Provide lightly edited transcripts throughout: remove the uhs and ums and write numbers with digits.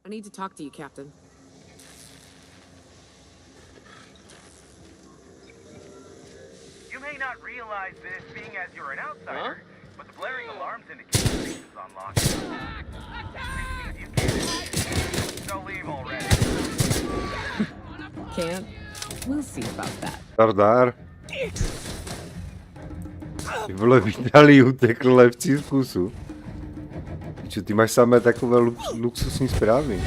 I need to talk to you, Captain. You may not realize this, being as you're an outsider, but the blaring alarms indicate the base is on lockdown. Which means you can't. So leave already. Can't? We'll see about that. Dardar. Ty vole, vydali utekl levcí z kusu. Čo, ty máš samé takové luxusní zprávy.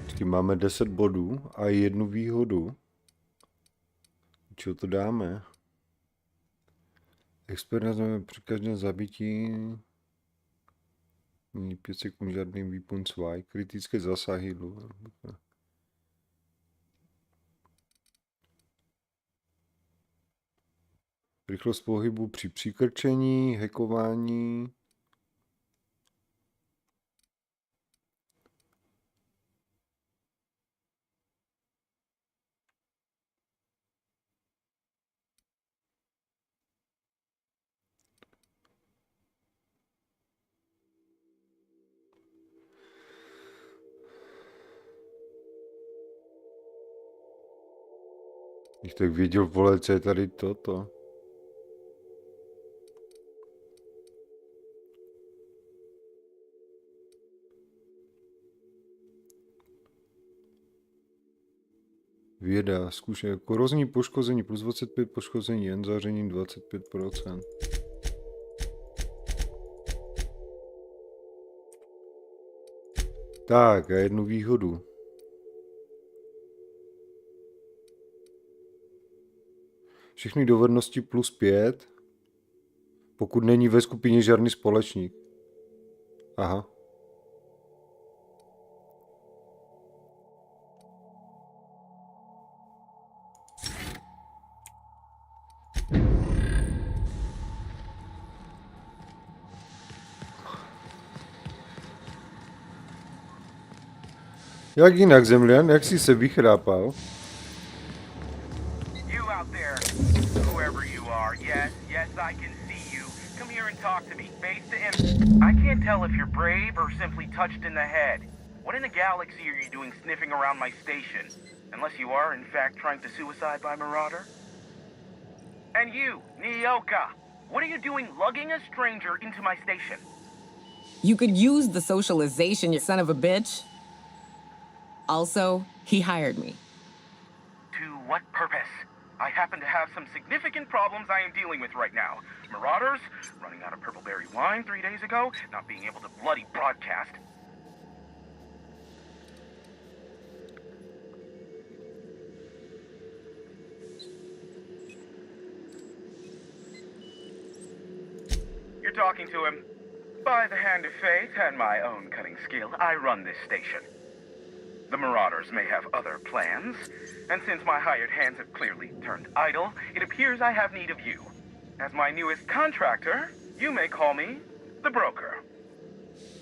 Počkej, máme 10 bodů a jednu výhodu. Čo to dáme? Expert nazveme při každém zabití. Není 5 sekund žádný výpon svaj. Kritické zásahy. Rychlost pohybu při přikrčení, hackování. Když tak věděl, vole, co je tady toto. Věda, zkušené. Korozní poškození plus 25 poškození, jen záření 25%. Tak, a jednu výhodu. Všechny dovednosti plus 5, pokud není ve skupině žádný společník. Aha. Jak jinak, Zemlian? Jak jsi se vychrápal? You out there, whoever you are, yes, I can see you. Come here and talk to me, face to him. I can't tell if you're brave or simply touched in the head. What in the galaxy are you doing sniffing around my station? Unless you are, in fact, trying to suicide by Marauder? And you, Nyoka, what are you doing lugging a stranger into my station? You could use the socialization, you son of a bitch. Also, he hired me. To what purpose? I happen to have some significant problems I am dealing with right now. Marauders, running out of purple berry wine 3 days ago, not being able to bloody broadcast. You're talking to him. By the hand of fate and my own cutting skill, I run this station. The Marauders may have other plans, and since my hired hands have clearly turned idle, it appears I have need of you. As my newest contractor, you may call me the broker.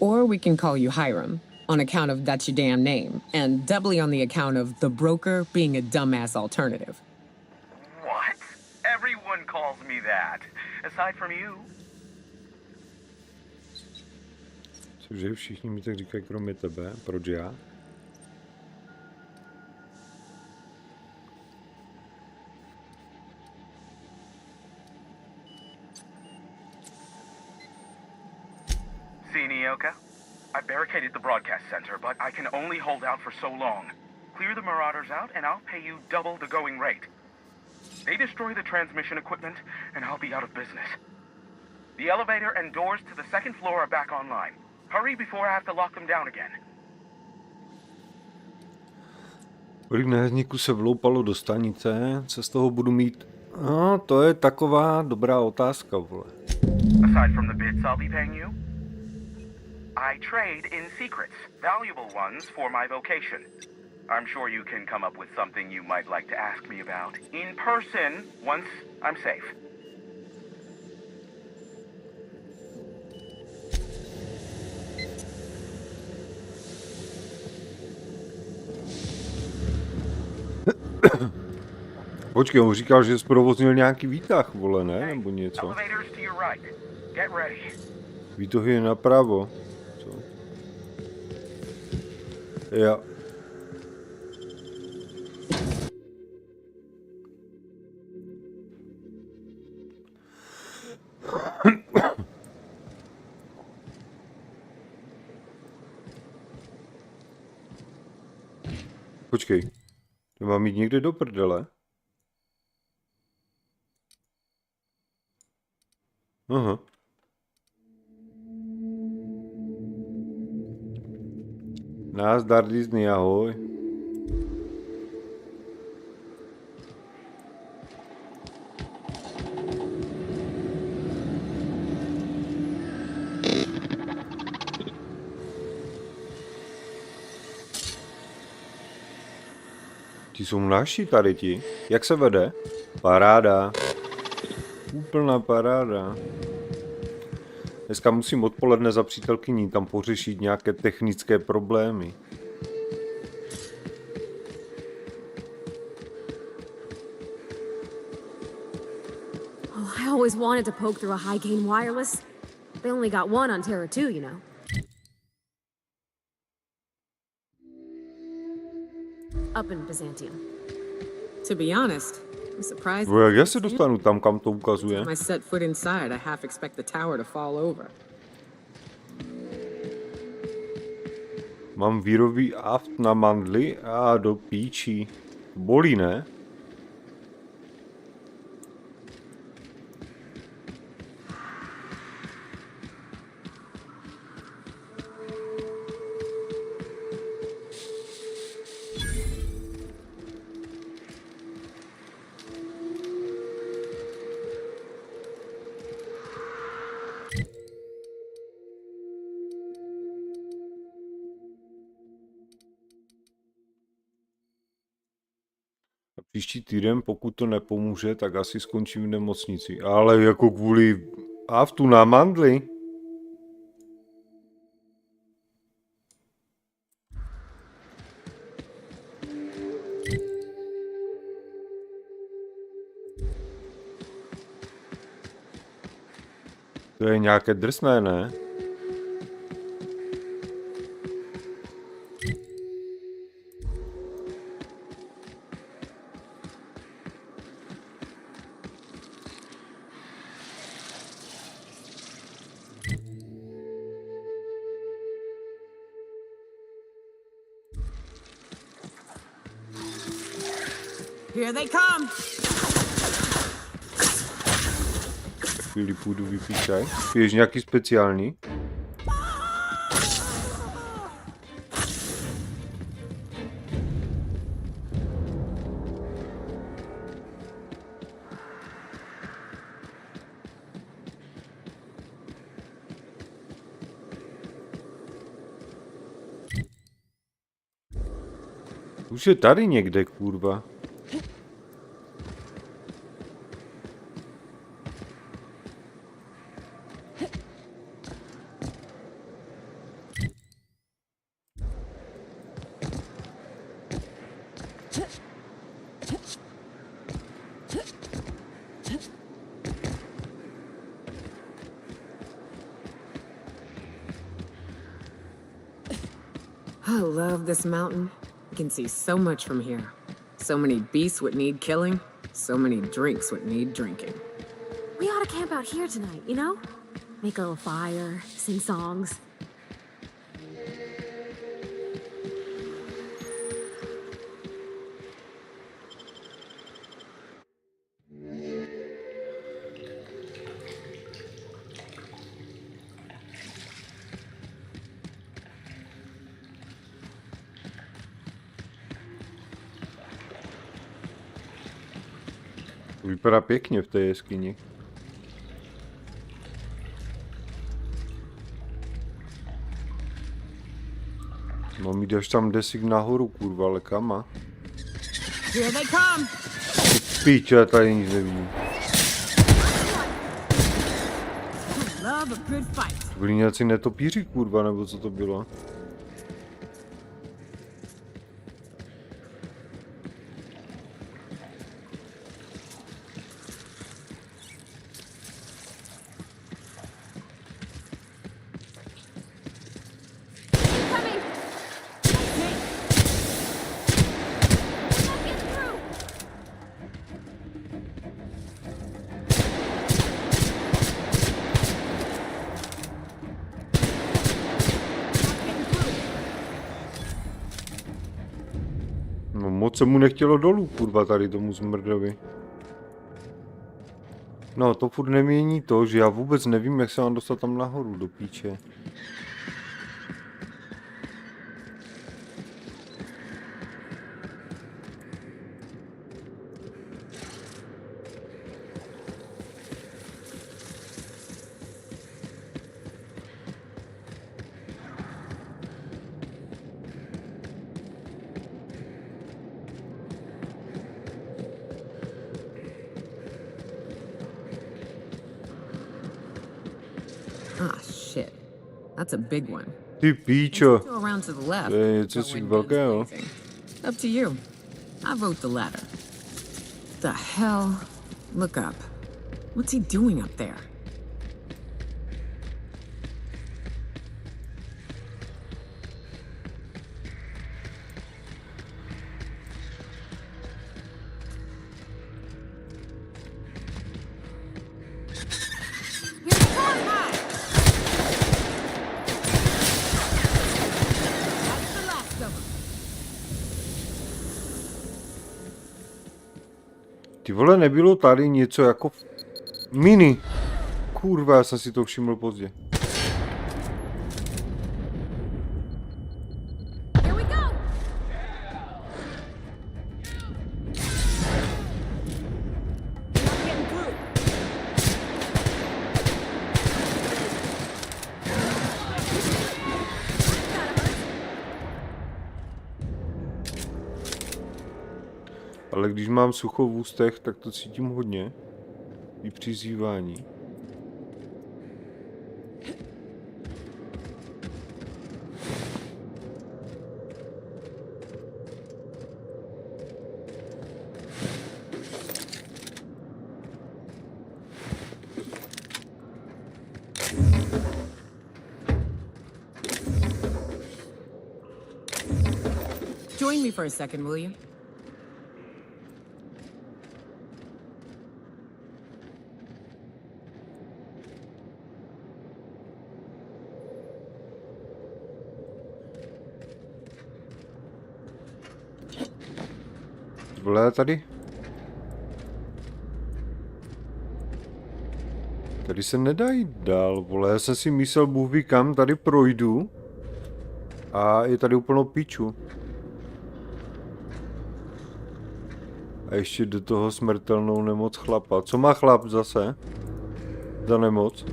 Or we can call you Hiram, on account of that's your damn name, and doubly on the account of the broker being a dumbass alternative. What? Everyone calls me that, aside from you. Cože všichni mi tak říkají kromě tebe, proč já? See, Nyoka? I barricaded the broadcast center, but I can only hold out for so long. Clear the Marauders out, and I'll pay you double the going rate. They destroy the transmission equipment, and I'll be out of business. The elevator and doors to the second floor are back online. Hurry before I have to lock them down again. Kolik nájezdníků se vloupalo do stanice, co z toho budu mít? No, to je taková dobrá otázka, vole. Aside from the bits I'll be paying you, I trade in secrets, valuable ones for my vocation. I'm sure you can come up with something you might like to ask me about in person once I'm safe. Počkej, on říkal, že zprovoznil nějaký výtah, vole, ne? Nebo něco. Elevators to your right. Get ready. Výtah je napravo. Co? Jo. Počkej. To mám jít někde do prdele? Aha. Nazdar Disney, ahoj. Ti jsou naši tady ti. Jak se vede? Paráda. Úplná paráda. Dneska musím odpoledne za přítelkyní tam pořešit nějaké technické problémy. Oh, I always wanted to poke through a high-gain wireless. They only got one on Terra 2, you know. Up in Byzantium. To be honest, I'm surprised. Jak já se dostanu tam, kam to ukazuje? When I set foot inside, I half expect the tower to fall over. Mám výrobní aft na mandly a do píčí. Bolí, ne? Příští týden, pokud to nepomůže, tak asi skončím v nemocnici. Ale jako kvůli aftu na mandly. To je nějaké drsné, ne? Here they come! chvíli půjdu vypít čaj. Piješ nějaký speciální? Už je tady někde, kurva. I love this mountain. You can see so much from here. So many beasts would need killing. So many drinks would need drinking. We ought to camp out here tonight, you know? Make a little fire, sing songs. Vypadá pěkně v té jeskyni. Mám jít až tam desik nahoru, kurva, ale kama. Here they come! Píče, já tady nic nevidím. Love a good fight. Byli nějací netopíři, kurva, nebo co to bylo? No moc se mu nechtělo dolů, kurva, tady tomu zmrdovi. No, to furt nemění to, že já vůbec nevím, jak se mám dostat tam nahoru, do píče. Ah, shit. That's a big one. Ty píčo. Go around to the left. To je něco si velkého. Up to you. I vote the latter. The hell? Look up. What's he doing up there? Ty vole, nebylo tady něco jako mini. Kurva, já jsem si to všiml pozdě. Ale když mám sucho v ústech, tak to cítím hodně. I přizývání. Join me for a second, will you? Vole, tady? Tady se nedá jít dál, vole. Já jsem si myslel, Bůh ví kam, tady projdu. A je tady úplnou piču. A ještě do toho smrtelnou nemoc chlapa. Co má chlap zase? Za nemoc?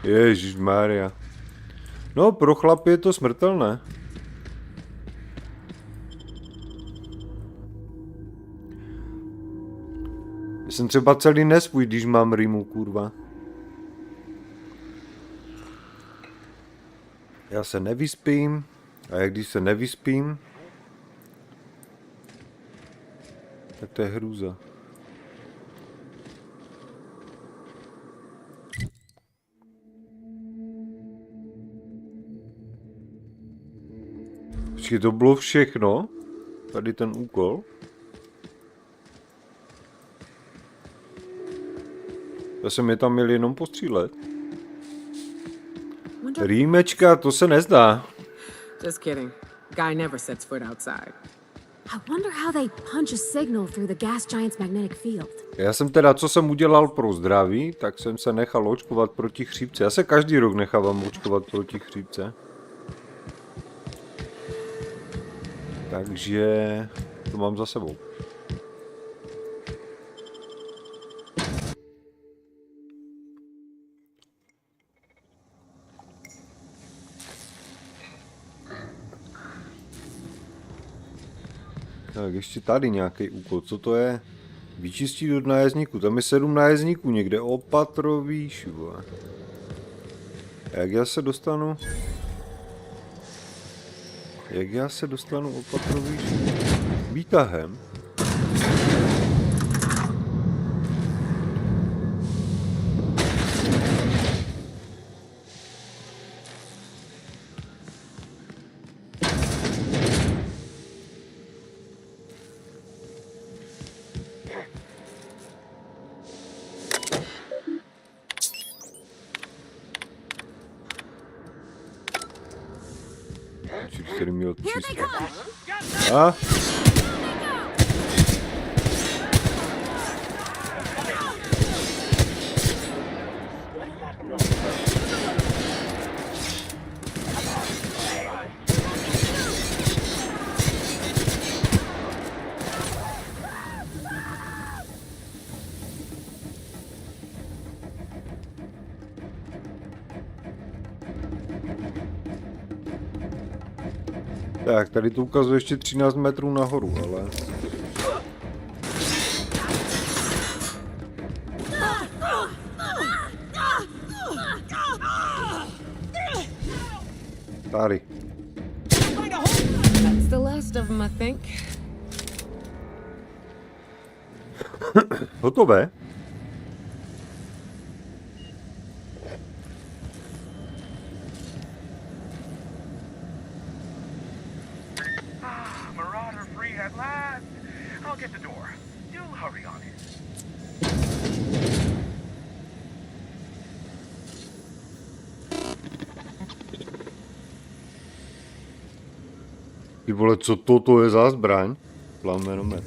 Ježišmarja. No, pro chlapy je to smrtelné. Já jsem třeba celý nesvůj, když mám rýmu, kurva. Já se nevyspím. A jak když se nevyspím, tak to je hrůza. Počkej, to bylo všechno? Tady ten úkol? Já jsem je tam měl jenom postřílet. Rýmečka, to se nezdá. Just kidding. Guy never sets foot outside. I wonder how they punch a signal through the gas giant's magnetic field. Já jsem teda, co jsem udělal pro zdraví, tak jsem se nechal očkovat proti chřipce. Já se každý rok nechávám očkovat proti chřipce. Takže to mám za sebou. Tak ještě tady nějaký úkol, co to je? Vyčistit od nájezdníků, tam je 7 nájezdníků někde, opatrovýš. Jak já se dostanu? Jak já se dostanu opatrovýš? Výtahem? Který měl čistě. A? Tak, tady to ukazuje ještě 13 metrů nahoru, ale... Tady. That's the last of them, I think. Hotové? At last. I'll get the door. You'll hurry on it. Ty vole, co toto je za zbraň? Plamenomet.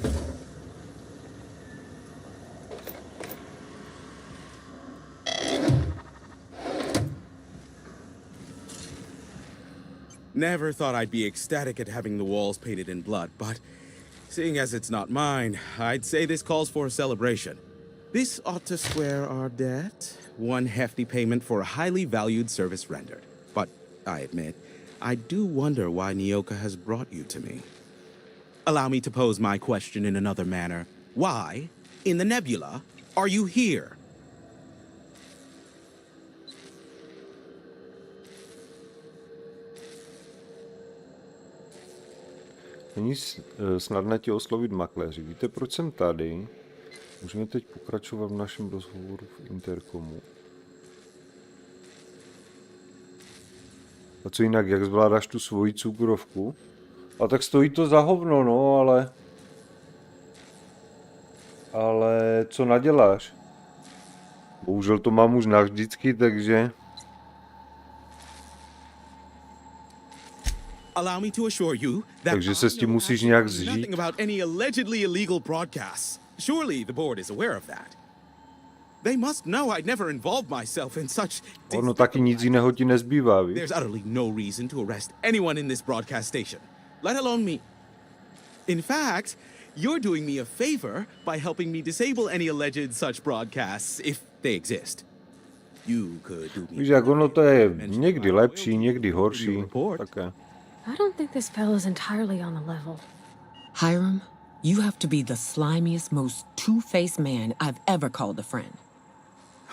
Never thought I'd be ecstatic at having the walls painted in blood, but seeing as it's not mine, I'd say this calls for a celebration. This ought to square our debt. One hefty payment for a highly valued service rendered. But I admit, I do wonder why Nyoka has brought you to me. Allow me to pose my question in another manner. Why, in the nebula, are you here? Není snadné tě oslovit makléři. Víte, proč jsem tady? Můžeme teď pokračovat v našem rozhovoru v interkomu. A co jinak, jak zvládáš tu svoji cukrovku? A tak stojí to za hovno, no, ale... Ale co naděláš? Bohužel to mám už navždycky, takže... Allow me to assure you that Takže se s tím musíš nějak zžít. nothing about any allegedly illegal broadcasts. Surely the board is aware of that. They must know I'd never involved myself in such... Ono taky nic jiného ti nezbývá, víš? There's utterly no reason to arrest anyone in this broadcast station, let alone me. In fact, you're doing me a favor by helping me disable any alleged such broadcasts, if they exist. You could do me... Víš, jak ono to je někdy lepší, někdy horší, také. I don't think this fellow's entirely on the level. Hiram, you have to be the slimiest, most two-faced man I've ever called a friend.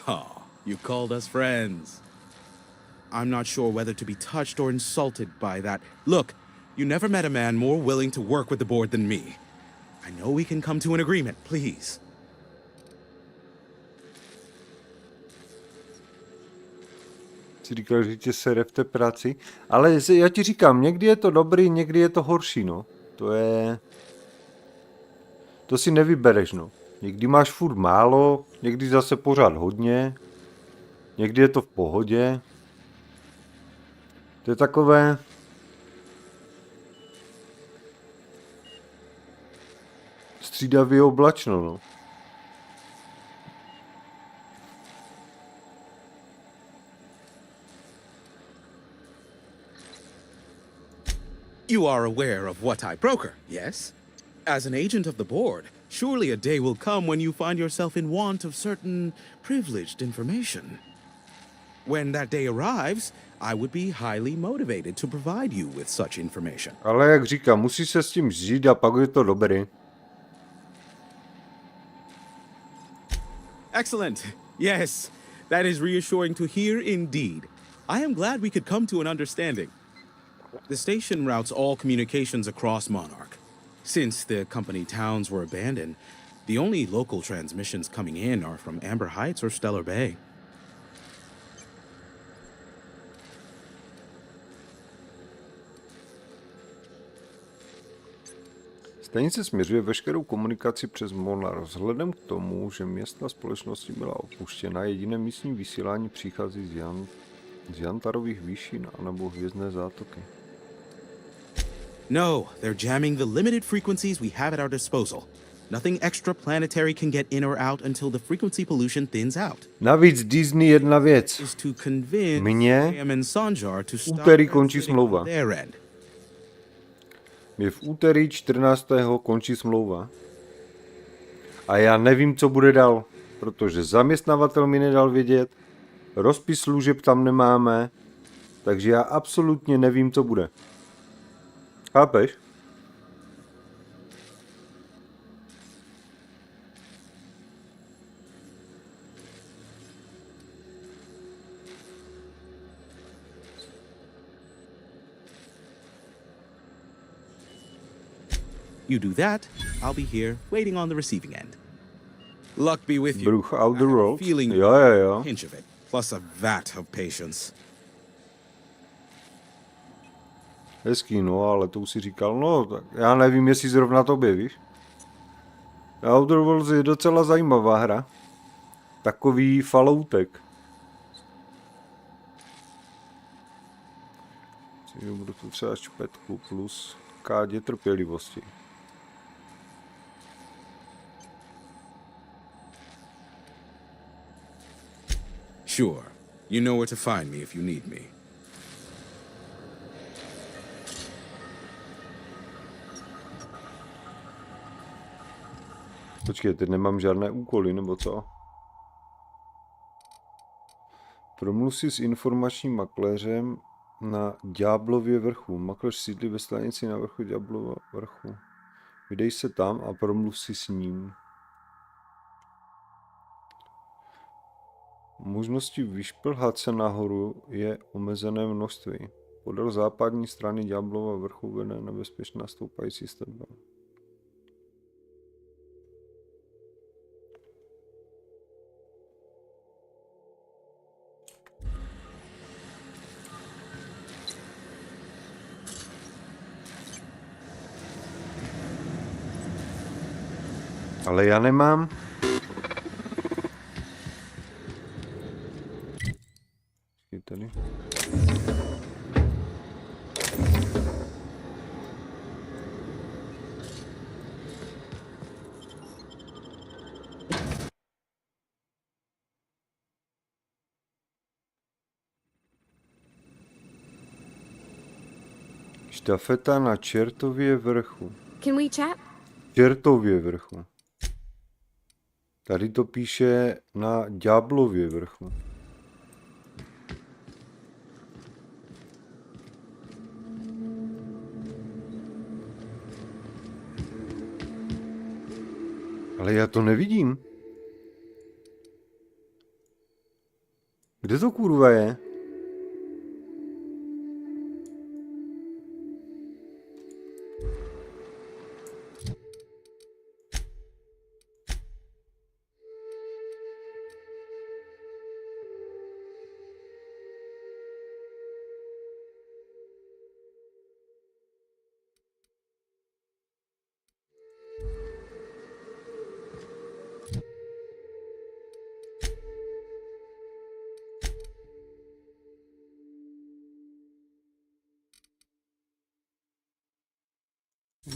Oh, you called us friends. I'm not sure whether to be touched or insulted by that. Look, you never met a man more willing to work with the board than me. I know we can come to an agreement, please. Si říkal, že tě sere v té práci, ale já ti říkám, někdy je to dobrý, někdy je to horší, no. To si nevybereš, no. Někdy máš furt málo, někdy zase pořád hodně, někdy je to v pohodě. To je takové... střídavě oblačno, no. You are aware of what I broker, yes? As an agent of the board, surely a day will come when you find yourself in want of certain privileged information. When that day arrives, I would be highly motivated to provide you with such information. Ale jak říkám, musíš se s tím žít a pak je to dobrý. Excellent. Yes, that is reassuring to hear indeed. I am glad we could come to an understanding. The station routes all communications across Monarch. Since the company towns were abandoned, the only local transmissions coming in are from Amber Heights or Stellar Bay. Stejně směřuje veškerou komunikaci přes Monarch. Vzhledem k tomu, že městna společnosti byla opuštěna, jediné místní vysílání přichází z Jantarových výšin anebo hvězdné zátoky. No, they're jamming the limited frequencies we have at our disposal. Nothing extraplanetary can get in or out until the frequency pollution thins out. Navíc Disney jedna věc. Is to convince Mně Sam and Sanjar to stop úterý končí smlouva. their end. Mě v úterý 14. končí smlouva. A já nevím, co bude dál, protože zaměstnavatel mi nedal vědět, rozpis služeb tam nemáme, takže já absolutně nevím, co bude. Chápeš? You do that, I'll be here, waiting on the receiving end. Luck be with you. Bruch out the I have a road. feeling Jo. pinch of it, plus a vat of patience. Hezký, no, ale to už si říkal, no, tak já nevím, jestli zrovna tobě, víš? Outer Worlds je docela zajímavá hra. Takový Falloutek. Budu tu třeba špetku plus kádě trpělivosti. Sure, you know where to find me if you need me. Počkej, teď nemám žádné úkoly, nebo co? Promluv si s informačním makléřem na Ďáblově vrchu. Makléř sídlí ve stanici na vrchu Ďáblova vrchu. Vydej se tam a promluv si s ním. Možnosti vyšplhat se nahoru je omezené množství. Podél západní strany Ďáblova vrchu vede nebezpečná stoupající stepka. Ale já nemám. Štafeta na Čertově vrchu. Can we chat? Čertově vrchu. Tady to píše na Ďáblově vrchu. Ale já to nevidím. Kde to kurva je?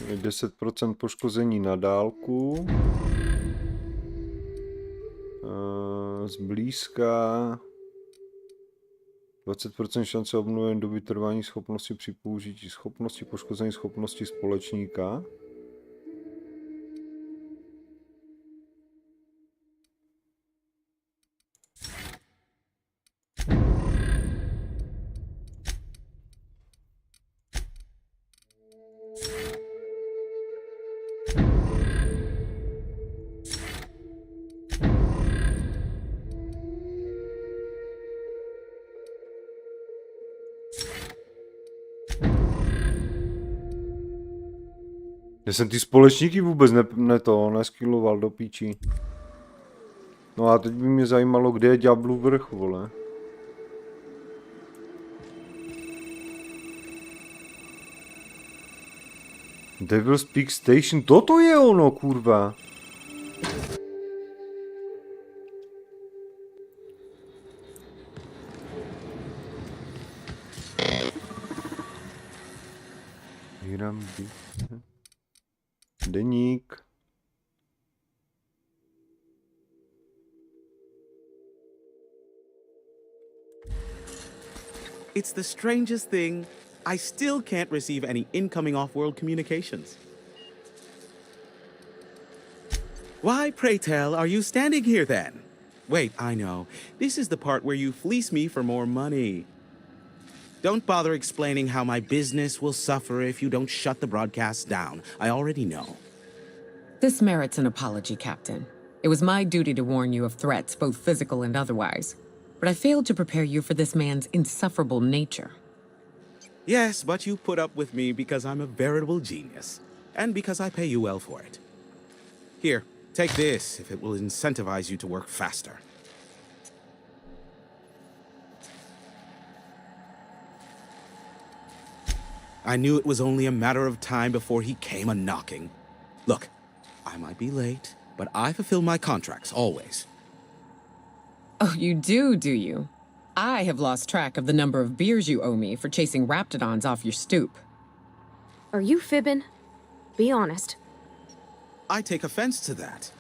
Je 10% poškození na dálku. Zblízka 20% šance obnovení doby trvání schopnosti při použití schopnosti poškození schopnosti společníka. Já jsem ty společníky vůbec neskilloval do píči. No a teď by mě zajímalo, kde je Ďáblův vrch, vole. Devil's Peak Station, toto je ono, kurva. Deník. It's the strangest thing. I still can't receive any incoming off-world communications. Why, pray tell, are you standing here then? Wait, I know. This is the part where you fleece me for more money. Don't bother explaining how my business will suffer if you don't shut the broadcast down. I already know. This merits an apology, Captain. It was my duty to warn you of threats, both physical and otherwise. But I failed to prepare you for this man's insufferable nature. Yes, but you put up with me because I'm a veritable genius. And because I pay you well for it. Here, take this if it will incentivize you to work faster. I knew it was only a matter of time before he came a-knocking. Look, I might be late, but I fulfill my contracts, always. Oh, you do you? I have lost track of the number of beers you owe me for chasing raptidons off your stoop. Are you fibbing? Be honest. I take offense to that.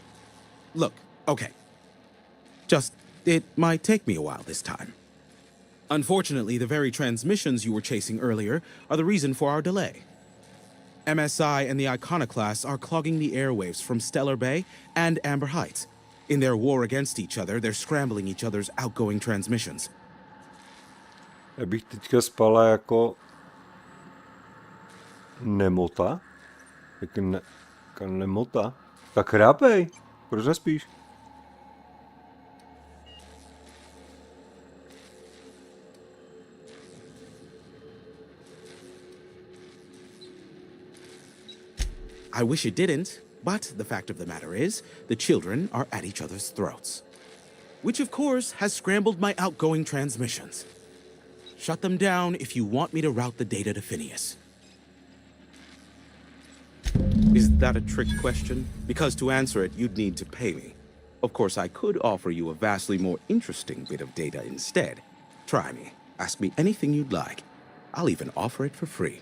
Look, okay. It might take me a while this time. Unfortunately, the very transmissions you were chasing earlier are the reason for our delay. MSI and the Iconoclasts are clogging the airwaves from Stellar Bay and Amber Heights. In their war against each other, they're scrambling each other's outgoing transmissions. Já bych teďka spala jako nemota. Jak nemota. Tak chrápej. Proč nespíš? I wish it didn't, but the fact of the matter is, the children are at each other's throats. Which, of course, has scrambled my outgoing transmissions. Shut them down if you want me to route the data to Phineas. Is that a trick question? Because to answer it, you'd need to pay me. Of course, I could offer you a vastly more interesting bit of data instead. Try me. Ask me anything you'd like. I'll even offer it for free.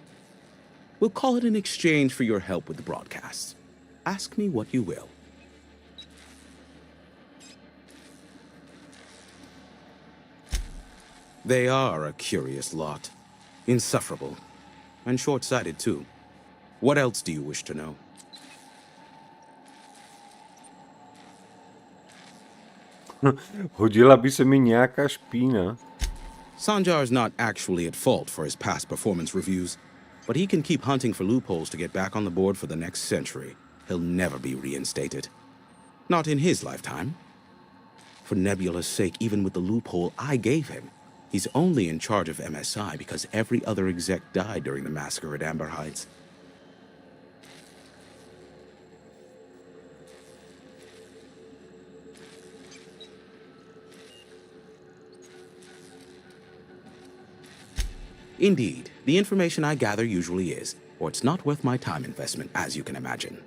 We'll call it an exchange for your help with the broadcasts. Ask me what you will. They are a curious lot. Insufferable. And short-sighted, too. What else do you wish to know? Hodila by se mi nějaká špína. Sanjar is not actually at fault for his past performance reviews, but he can keep hunting for loopholes to get back on the board for the next century. He'll never be reinstated. Not in his lifetime. For Nebula's sake, even with the loophole I gave him, he's only in charge of MSI because every other exec died during the massacre at Amber Heights. Indeed, the information I gather usually is, or it's not worth my time investment, as you can imagine.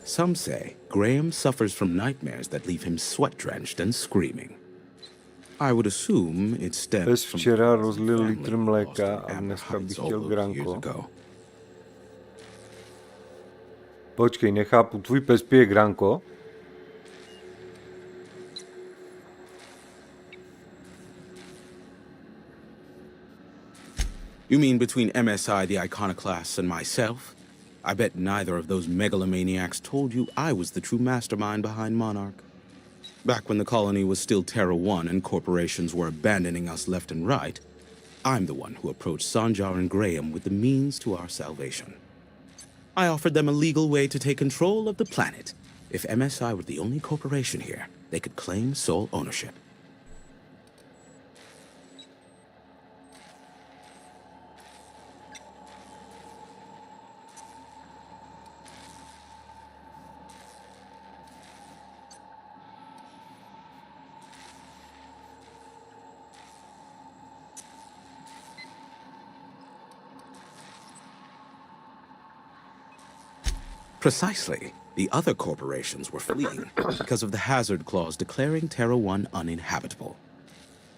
Some say Graham suffers from nightmares that leave him sweat-drenched and screaming. I would assume it stems Pes from včera his rozlil family litr lost mléka in a Amber dneska bych Heights chtěl all those years granko. ago. Počkej, nechápu, tvůj pes pije granko? You mean between MSI, the Iconoclasts, and myself? I bet neither of those megalomaniacs told you I was the true mastermind behind Monarch. Back when the colony was still Terra 1 and corporations were abandoning us left and right, I'm the one who approached Sanjar and Graham with the means to our salvation. I offered them a legal way to take control of the planet. If MSI were the only corporation here, they could claim sole ownership. Precisely. The other corporations were fleeing because of the hazard clause declaring Terra 1 uninhabitable.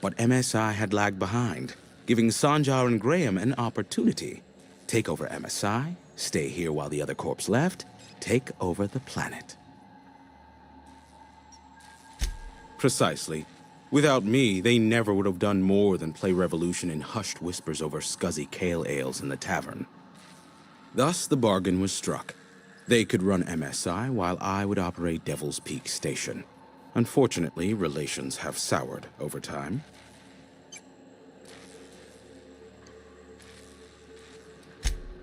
But MSI had lagged behind, giving Sanjar and Graham an opportunity. Take over MSI, stay here while the other corps left, take over the planet. Precisely. Without me, they never would have done more than play Revolution in hushed whispers over scuzzy kale ales in the tavern. Thus the bargain was struck. They could run MSI while I would operate Devil's Peak Station. Unfortunately, relations have soured over time.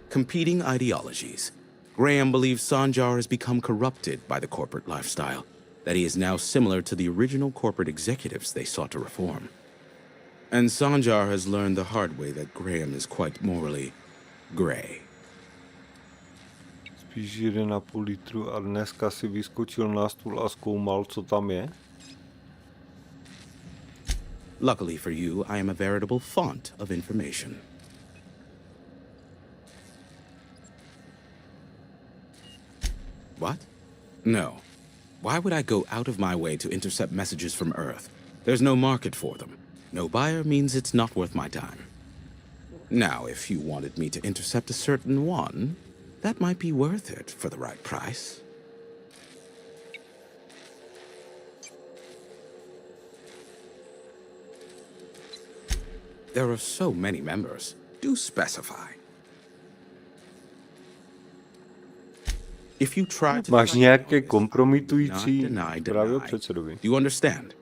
Competing ideologies. Graham believes Sanjar has become corrupted by the corporate lifestyle, that he is now similar to the original corporate executives they sought to reform. And Sanjar has learned the hard way that Graham is quite morally gray. Spíš 1,5 litru a dneska si vyskočil na stůl a zkoumal, co tam je? Luckily for you, I am a veritable font of information. What? No. Why would I go out of my way to intercept messages from Earth? There's no market for them. No buyer means it's not worth my time. Now, if you wanted me to intercept a certain one, that might be worth it for the right price. There are so many members. Do specify. If you try to Máš deny nějaké August, kompromitující not deny, právě o deny. předsedovi? Do you understand?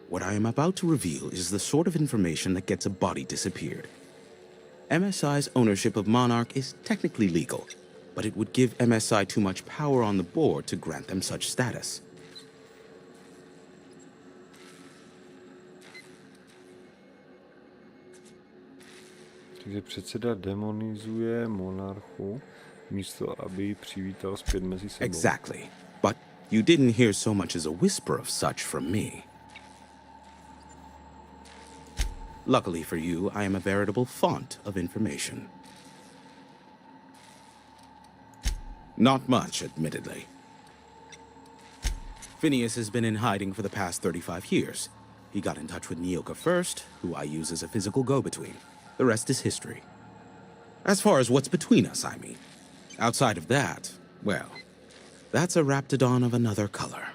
What I am about to reveal is the sort of information that gets a body disappeared. MSI's ownership of Monarch is technically legal, but it would give MSI too much power on the board to grant them such status. Takže předseda demonizuje monarchu, místo aby ji přivítal zpět mezi sebou. Exactly. But you didn't hear so much as a whisper of such from me. Luckily for you, I am a veritable font of information. Not much, admittedly. Phineas has been in hiding for the past 35 years. He got in touch with Nyoka first, who I use as a physical go-between. The rest is history. As far as what's between us, I mean. Outside of that, well, that's a raptidon of another color.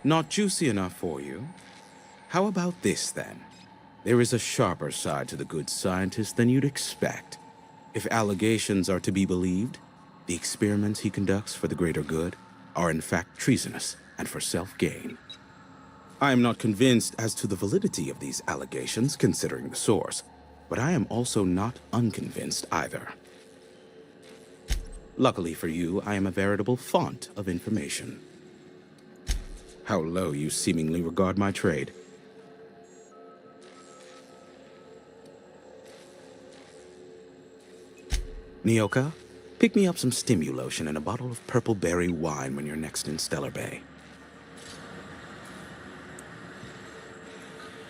Not juicy enough for you? How about this, then? There is a sharper side to the good scientist than you'd expect. If allegations are to be believed, the experiments he conducts for the greater good are in fact treasonous and for self-gain. I am not convinced as to the validity of these allegations, considering the source, but I am also not unconvinced either. Luckily for you, I am a veritable font of information. How low you seemingly regard my trade. Nyoka, pick me up some Stimulotion and a bottle of purple berry wine when you're next in Stellar Bay.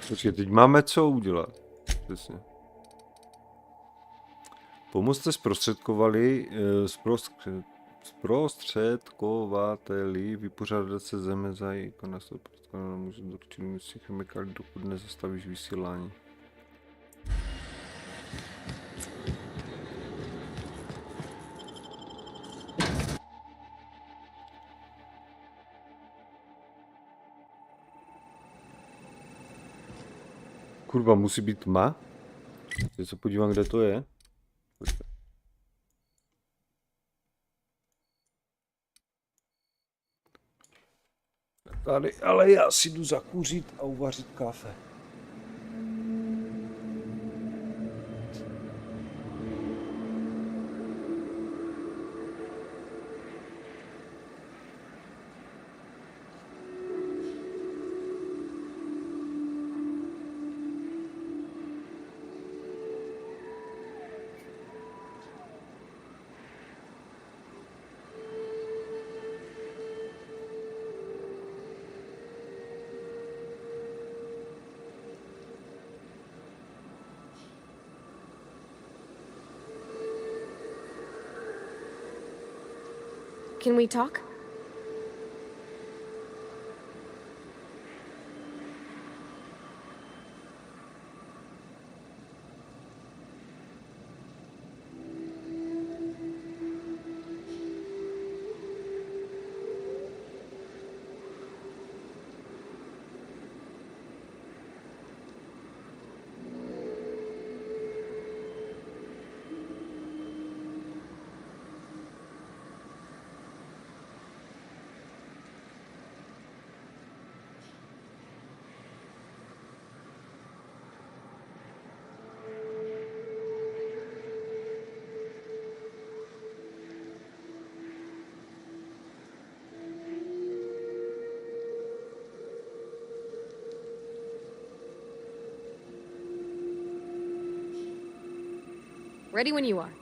Počkej, teď máme co udělat. Přesně. Pomozte zprostředkovateli vypořádat se zeme za ikona může doručit místní chemikály, dokud nezastavíš vysílání. Kurva, musí být tma? Teď se podívám, kde to je. Tady, ale já si jdu zakouřit a uvařit kafe. Can we talk? Ready when you are.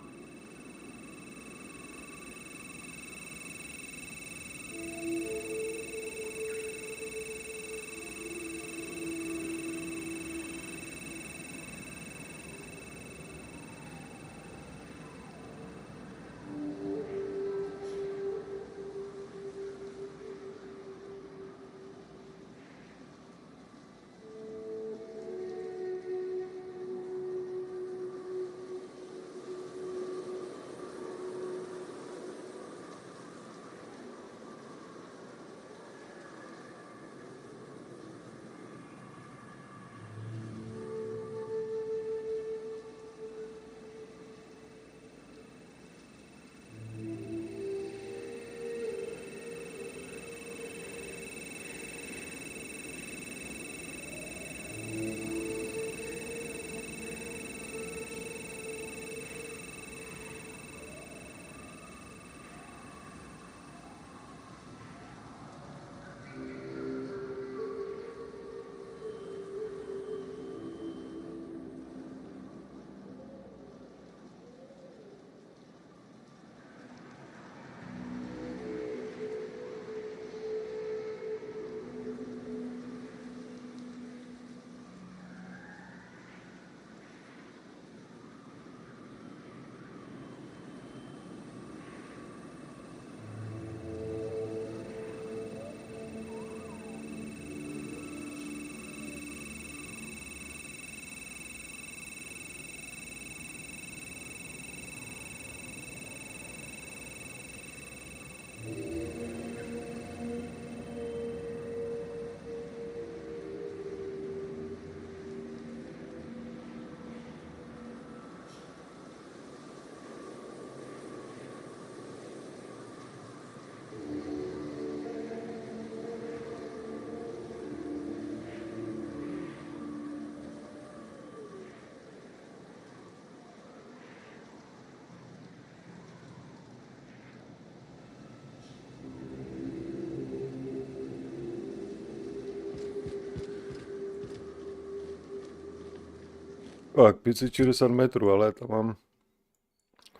Tak, 560 metrů, ale tam mám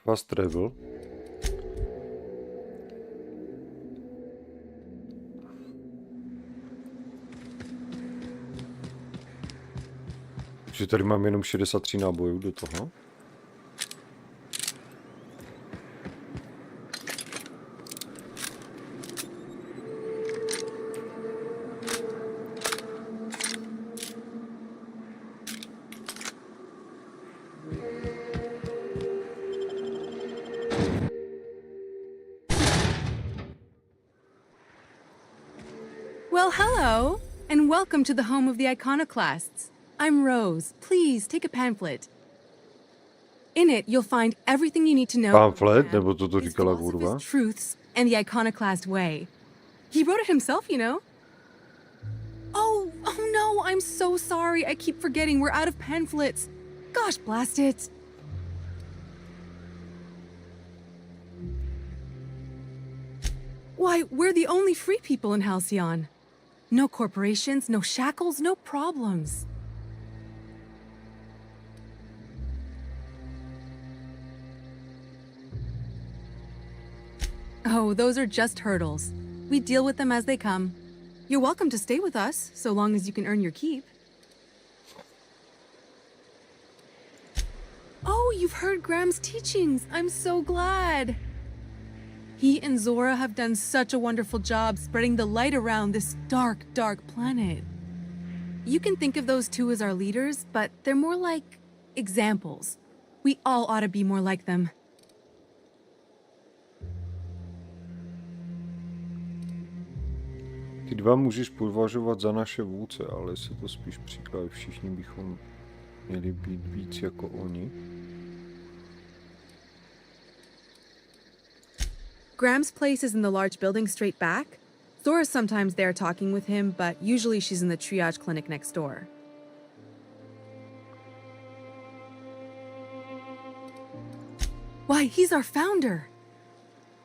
fast travel. Takže tady mám jenom 63 nábojů do toho. Well, hello, and welcome to the home of the iconoclasts. I'm Rose. Please take a pamphlet. In it, you'll find everything you need to know Pamphlet, about nebo to his říkala philosophy's kurva? truths and the iconoclast way. He wrote it himself, you know. Oh no, I'm so sorry. I keep forgetting we're out of pamphlets. Gosh, blast it. Why, we're the only free people in Halcyon. No corporations, no shackles, no problems. Oh, those are just hurdles. We deal with them as they come. You're welcome to stay with us, so long as you can earn your keep. Oh, you've heard Graham's teachings. I'm so glad. He and Zora have done such a wonderful job spreading the light around this dark, dark planet. You can think of those two as our leaders, but they're more like examples. We all ought to be more like them. Ty dva můžeš považovat za naše vůdce, ale jestli to spíš příklad, všichni bychom měli být víc jako oni. Graham's place is in the large building straight back. Zora's sometimes there talking with him, but usually she's in the triage clinic next door. Why, he's our founder.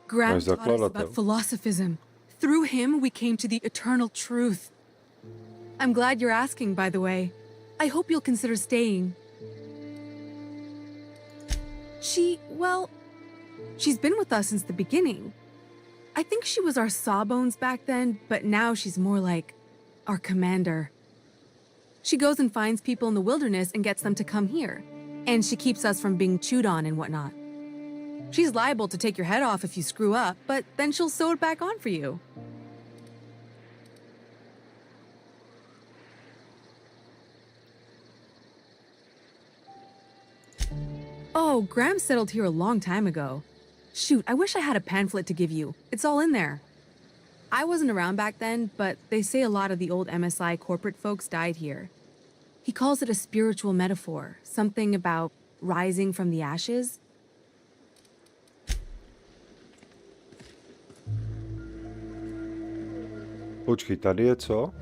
Graham taught us about philosophism. Through him, we came to the eternal truth. I'm glad you're asking, by the way. I hope you'll consider staying. She's been with us since the beginning. I think she was our sawbones back then, but now she's more like our commander. She goes and finds people in the wilderness and gets them to come here. And she keeps us from being chewed on and whatnot. She's liable to take your head off if you screw up, but then she'll sew it back on for you. Oh, Graham settled here a long time ago. Shoot, I wish I had a pamphlet to give you. It's all in there. I wasn't around back then, but they say a lot of the old MSI corporate folks died here. He calls it a spiritual metaphor, something about rising from the ashes. Počkej, tady je co?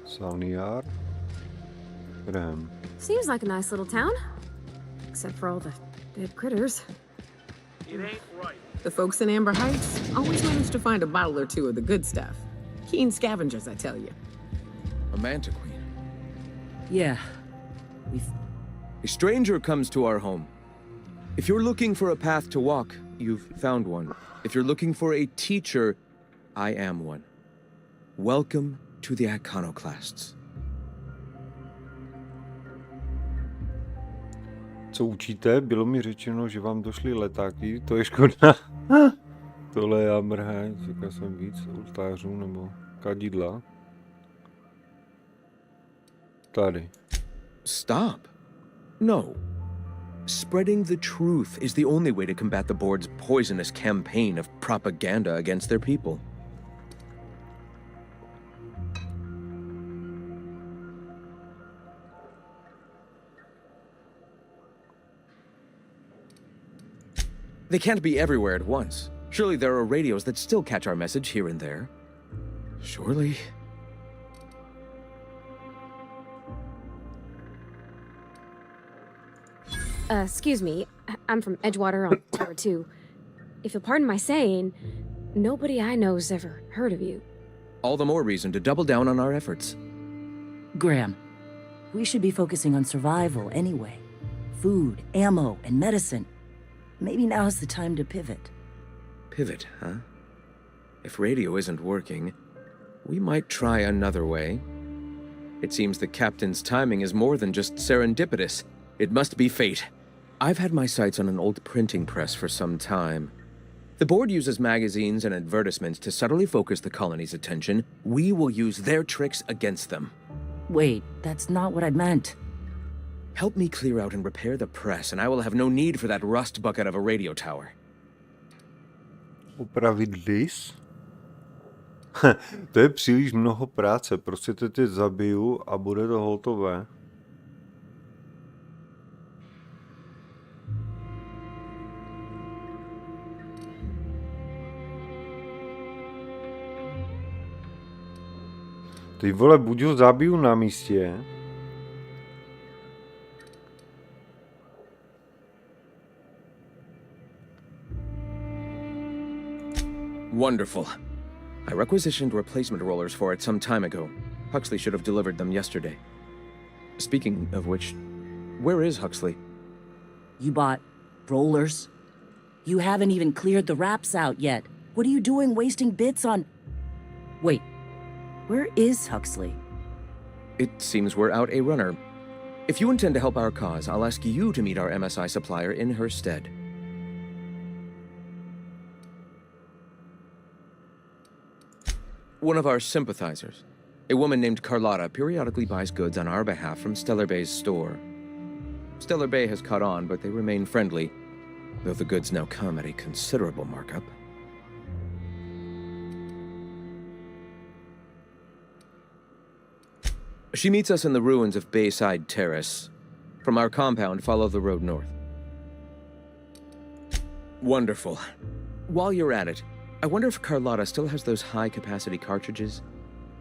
Salniár. Graham. Seems like a nice little town. Except for all the dead critters. It ain't right. The folks in Amber Heights always manage to find a bottle or two of the good stuff. Keen scavengers, I tell you. A manta queen. Yeah. A stranger comes to our home. If you're looking for a path to walk, you've found one. If you're looking for a teacher, I am one. Welcome to the iconoclasts. Co učíte? Bylo mi řečeno, že vám došly letáky. To je škoda. Tohle já mrhám. Říkal jsem víc oltářů nebo kadidla. Tady. Stop. No. Spreading the truth is the only way to combat the board's poisonous campaign of propaganda against their people. They can't be everywhere at once. Surely there are radios that still catch our message here and there. Surely. Excuse me. I'm from Edgewater on Tower 2. If you'll pardon my saying, nobody I know's ever heard of you. All the more reason to double down on our efforts. Graham, We should be focusing on survival anyway. Food, ammo, and medicine. Maybe now's the time to pivot. Pivot, huh? If radio isn't working, we might try another way. It seems the captain's timing is more than just serendipitous. It must be fate. I've had my sights on an old printing press for some time. The board uses magazines and advertisements to subtly focus the colony's attention. We will use their tricks against them. Wait, that's not what I meant. Help me clear out and repair the press, and I will have no need for that rust bucket of a radio tower. Upravit list? To je příliš mnoho práce, prostě to teď zabiju a bude to hotové. Ty vole, buď ho zabiju na místě. Wonderful. I requisitioned replacement rollers for it some time ago. Huxley should have delivered them yesterday. Speaking of which, where is Huxley? You bought rollers? You haven't even cleared the wraps out yet. What are you doing wasting bits on... Wait, where is Huxley? It seems we're out a runner. If you intend to help our cause, I'll ask you to meet our MSI supplier in her stead. One of our sympathizers, a woman named Carlotta, periodically buys goods on our behalf from Stellar Bay's store. Stellar Bay has caught on, but they remain friendly, though the goods now come at a considerable markup. She meets us in the ruins of Bayside Terrace. From our compound, follow the road north. Wonderful. While you're at it, I wonder if Carlotta still has those high-capacity cartridges?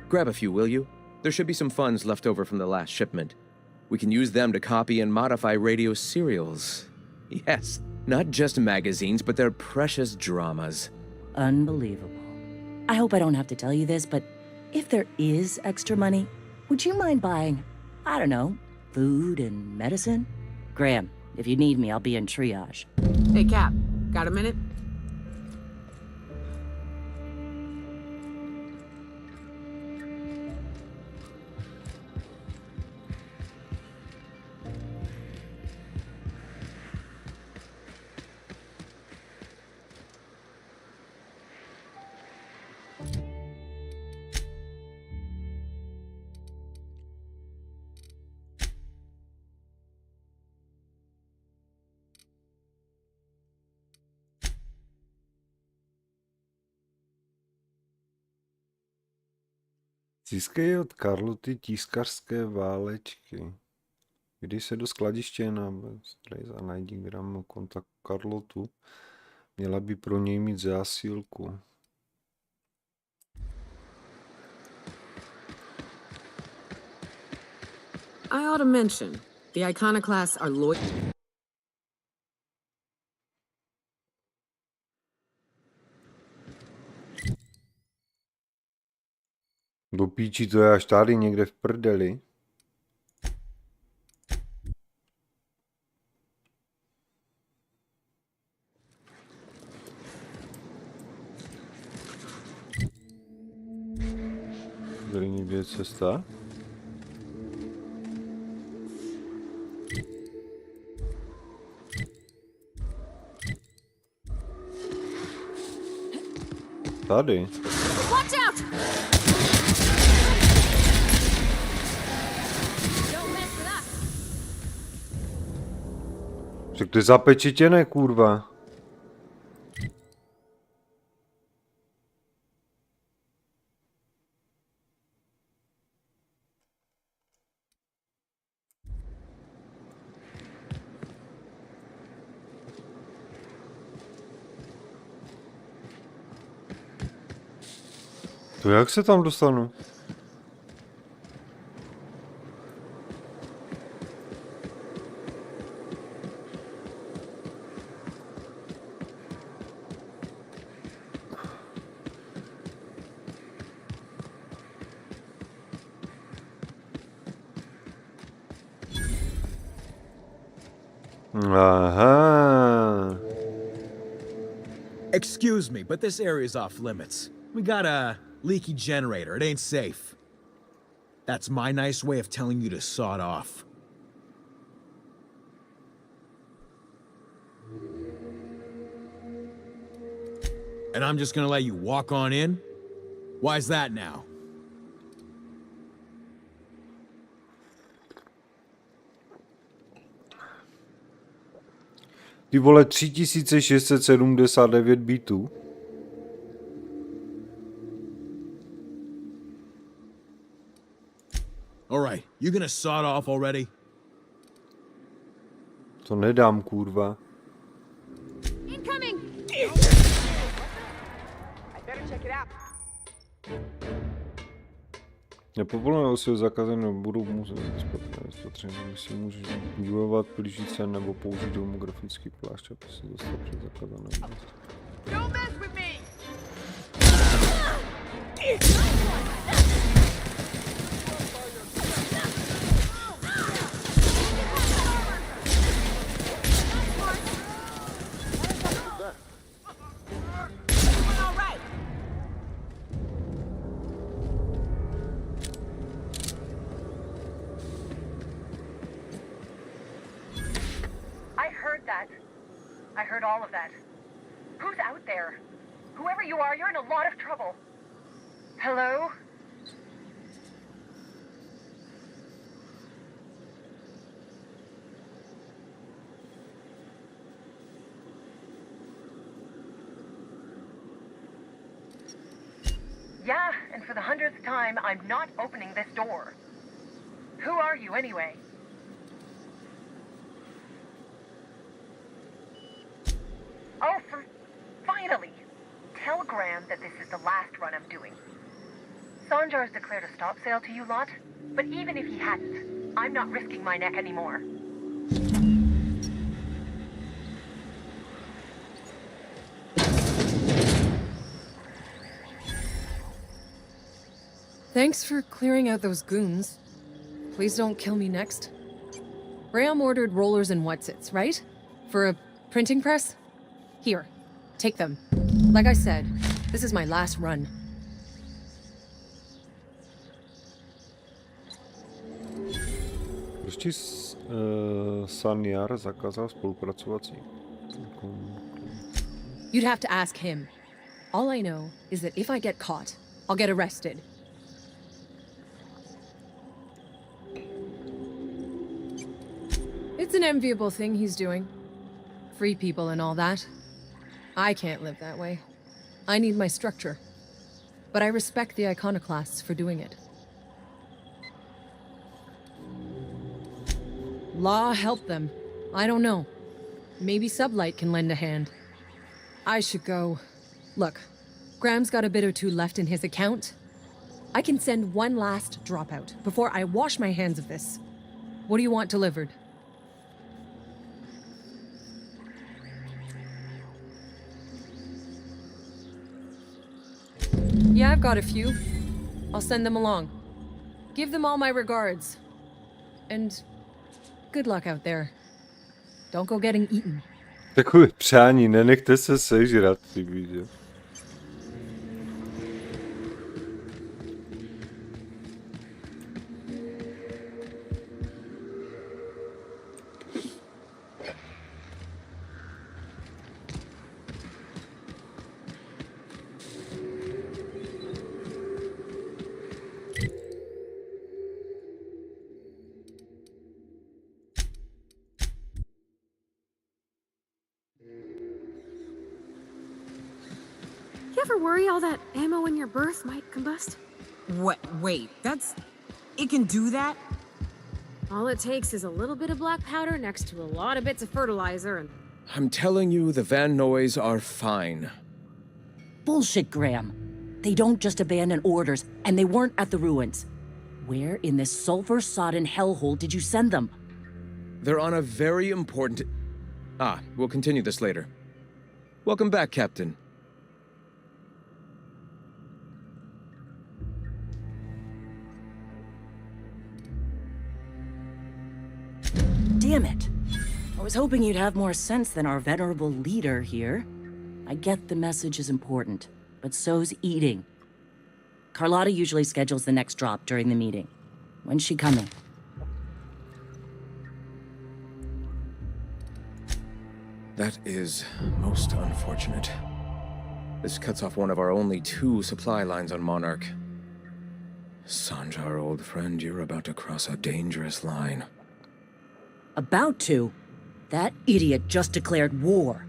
Grab a few, will you? There should be some funds left over from the last shipment. We can use them to copy and modify radio serials. Yes, not just magazines, but their precious dramas. Unbelievable. I hope I don't have to tell you this, but if there is extra money, would you mind buying, I don't know, food and medicine? Graham, if you need me, I'll be in triage. Hey, Cap, got a minute? Získej od Karloty tiskařské válečky. Kdy se do skladiště na a najdi gram kontakt Karlotu. Měla by pro něj mít zásilku. I ought to mention, the Iconoclasts are loyal. Do píči, to je až tady někde v prdeli. Tady někde je cesta. Tady. Watch out! Však to je zapečetěné, kurva. To jak se tam dostanu? Aha. Excuse me, but this area's off limits. We got a leaky generator. It ain't safe. That's my nice way of telling you to sod off. And I'm just gonna let you walk on in? Why's that now? Ty vole, 3679 bitů. Alright, you gonna sod off already? To nedám, kurva. Incoming! Nepovolené osoby zakazané budou muset spotřebovat, si může bojovat, plížice nebo použít homografický plášť, aby se dostal před zakazané místo. Don't mess with me! I heard all of that. Who's out there? Whoever you are, you're in a lot of trouble. Hello? Yeah, and for the 100th time, I'm not opening this door. Who are you, anyway? Oh, finally! Tell Graham that this is the last run I'm doing. Sanjar's declared a stop sale to you lot, but even if he hadn't, I'm not risking my neck anymore. Thanks for clearing out those goons. Please don't kill me next. Graham ordered rollers and whatsits, right? For a printing press? Here, take them. Like I said, this is my last run. Proč Sanjar zakázal spolupracovací? You'd have to ask him. All I know is that if I get caught, I'll get arrested. It's an enviable thing he's doing. Free people and all that. I can't live that way. I need my structure. But I respect the iconoclasts for doing it. Law help them. I don't know. Maybe Sublight can lend a hand. I should go. Look, Graham's got a bit or two left in his account. I can send one last dropout before I wash my hands of this. What do you want delivered? Yeah, I've got a few. I'll send them along. Give them all my regards. And good luck out there. Don't go getting eaten. Takové přání, nenechte se sežrat, ty víte. You ever worry all that ammo in your berth might combust? What? Wait, it can do that? All it takes is a little bit of black powder next to a lot of bits of fertilizer and... I'm telling you, the Van Noys are fine. Bullshit, Graham. They don't just abandon orders, and they weren't at the ruins. Where in this sulfur-sodden hellhole did you send them? They're on a very important... we'll continue this later. Welcome back, Captain. Damn it. I was hoping you'd have more sense than our venerable leader here. I get the message is important, but so's eating. Carlotta usually schedules the next drop during the meeting. When's she coming? That is most unfortunate. This cuts off one of our only 2 supply lines on Monarch. Sanjar, old friend, you're about to cross a dangerous line. About to? That idiot just declared war.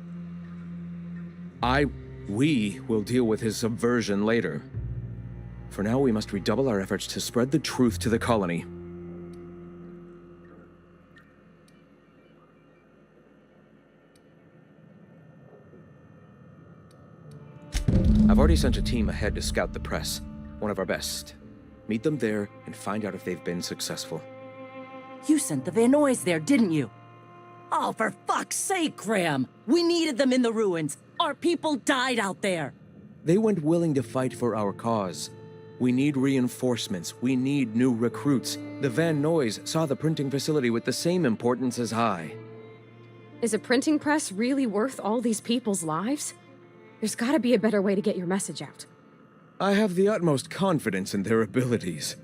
We will deal with his subversion later. For now, we must redouble our efforts to spread the truth to the colony. I've already sent a team ahead to scout the press, one of our best. Meet them there and find out if they've been successful. You sent the Van Noys there, didn't you? Oh, for fuck's sake, Graham! We needed them in the ruins. Our people died out there. They went willing to fight for our cause. We need reinforcements. We need new recruits. The Van Noys saw the printing facility with the same importance as I. Is a printing press really worth all these people's lives? There's gotta be a better way to get your message out. I have the utmost confidence in their abilities.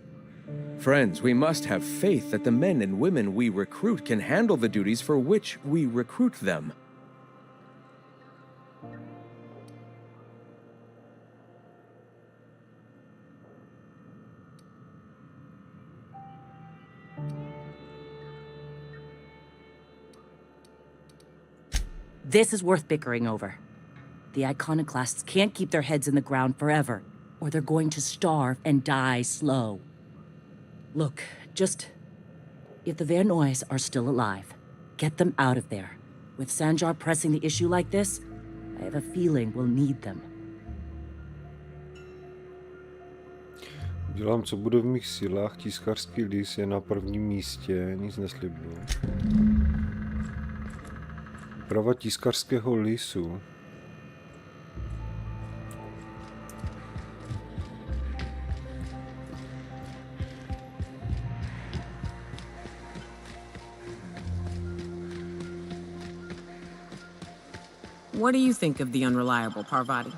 Friends, we must have faith that the men and women we recruit can handle the duties for which we recruit them. This is worth bickering over. The iconoclasts can't keep their heads in the ground forever, or they're going to starve and die slow. Look, if the Van Noys are still alive, get them out of there. With Sanjar pressing the issue like this, I have a feeling we'll need them. Dělám, co bude v mých silách, tiskařský lis je na prvním místě, nic neslibuju. Úprava tiskařského lisu. What do you think of the unreliable Parvati?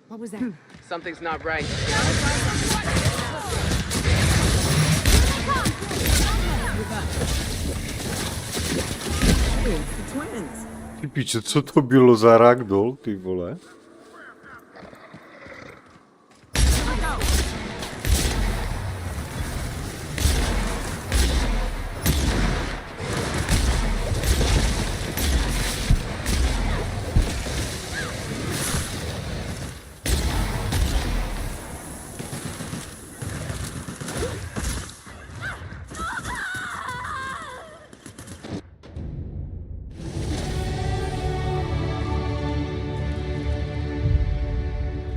What was that? Something's not right. It's the twins. Ty píče, co to bylo za ragdoll, ty vole?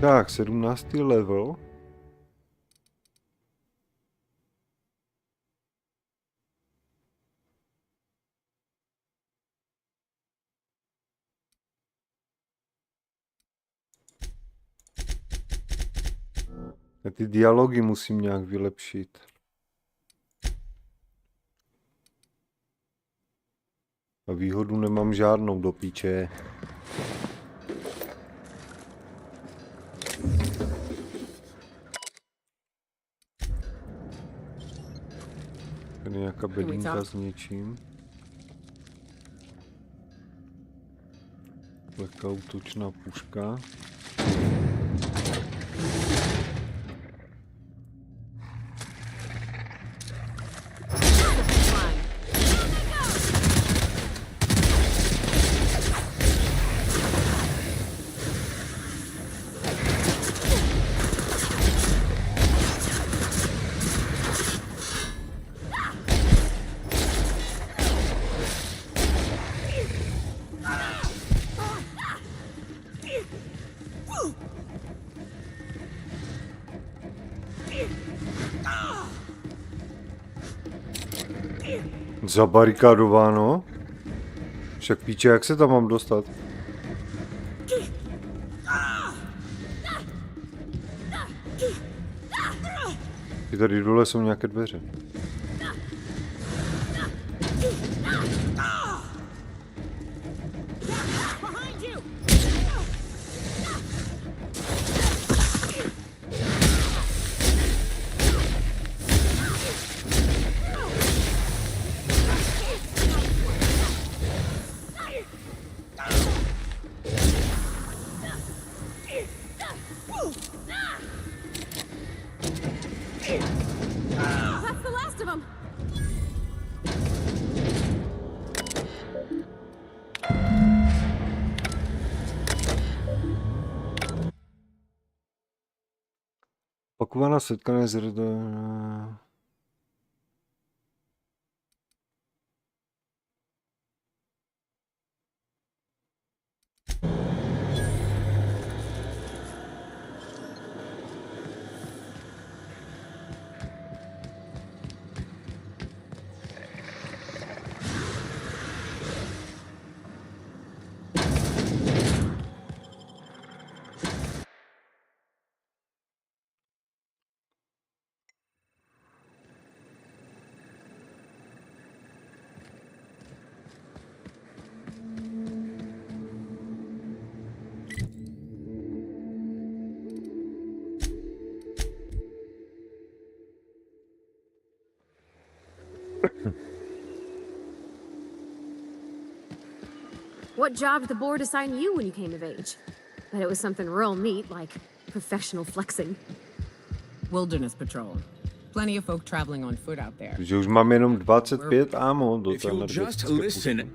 Tak, 17. level. A ty dialogy musím nějak vylepšit. A výhodu nemám žádnou, do píče. Tady nějaká bedínka s něčím. Lehká útočná puška. Zabarikádováno? Však píče, jak se tam mám dostat? I tady dole jsou nějaké dveře. That's the last of them. Opakovaná setkání s What job did the board assign you when you came of age? Bet it was something real neat, like professional flexing. Wilderness patrol. Plenty of folk traveling on foot out there. Že už mám jenom 25 ammo do If you'll just energetické listen. pušky.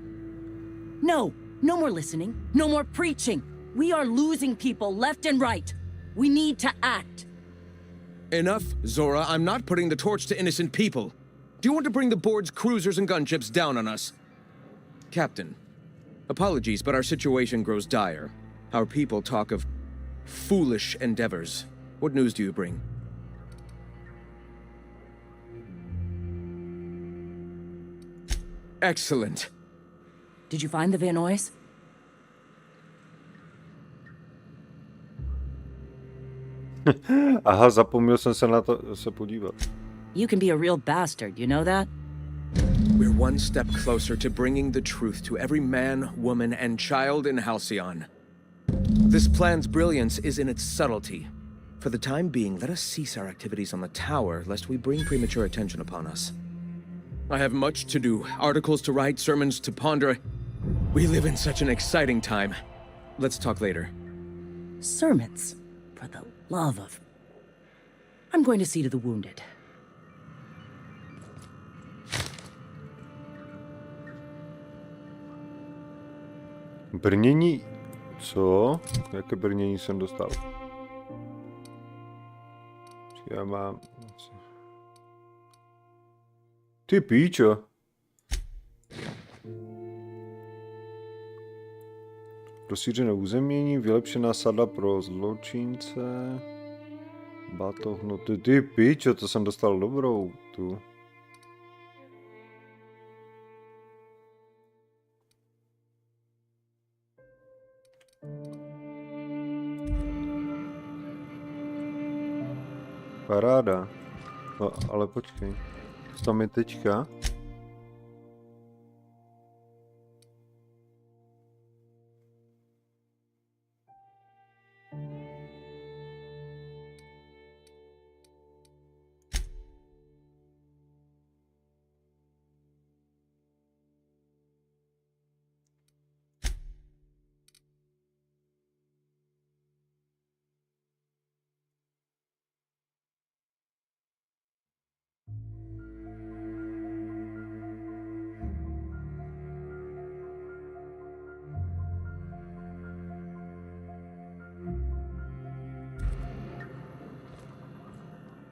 No more listening, no more preaching. We are losing people left and right. We need to act. Enough, Zora. I'm not putting the torch to innocent people. Do you want to bring the board's cruisers and gunships down on us? Captain, apologies, but our situation grows dire. Our people talk of foolish endeavors. What news do you bring? Excellent. Did you find the Vanois? Aha, zapomněl jsem se na to se podívat. You can be a real bastard, you know that? We're one step closer to bringing the truth to every man, woman, and child in Halcyon. This plan's brilliance is in its subtlety. For the time being, let us cease our activities on the tower, lest we bring premature attention upon us. I have much to do, articles to write, sermons to ponder. We live in such an exciting time. Let's talk later. Sermons, for the love of... I'm going to see to the wounded. Brnění... Co? Jaké brnění jsem dostal? Já mám... Ty píčo. Rozšířené území, vylepšená sadla pro zločince. Batohnuty. Ty píčo, to jsem dostal dobrou tu. Paráda. No, ale počkej. Co tam je teďka?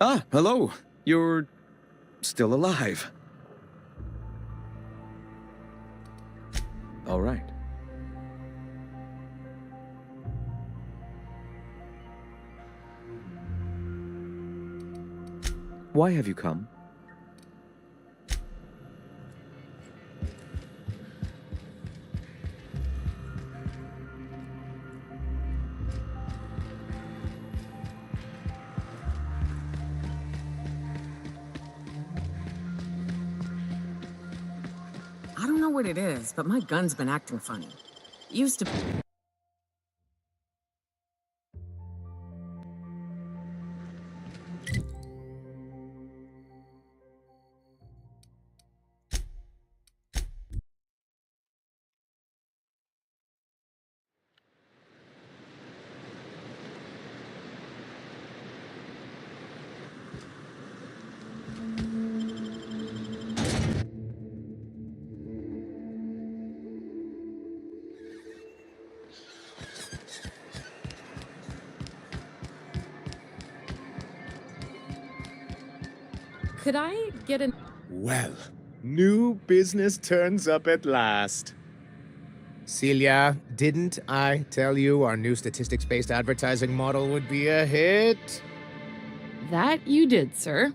Ah, hello. You're still alive. All right. Why have you come? don't know what it is, but my gun's been acting funny. It used to... Could I get an... Well, new business turns up at last. Celia, didn't I tell you our new statistics-based advertising model would be a hit? That you did, sir.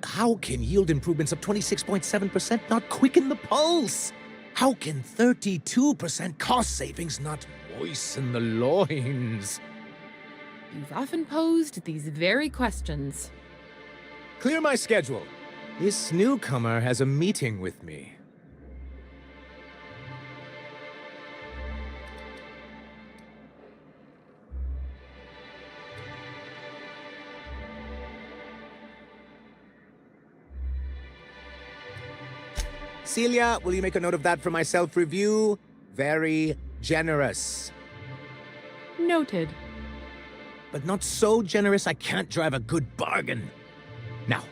How can yield improvements of 26.7% not quicken the pulse? How can 32% cost savings not moisten the loins? You've often posed these very questions. Clear my schedule. This newcomer has a meeting with me. Celia, will you make a note of that for my self-review? Very generous. Noted. But not so generous I can't drive a good bargain. Now,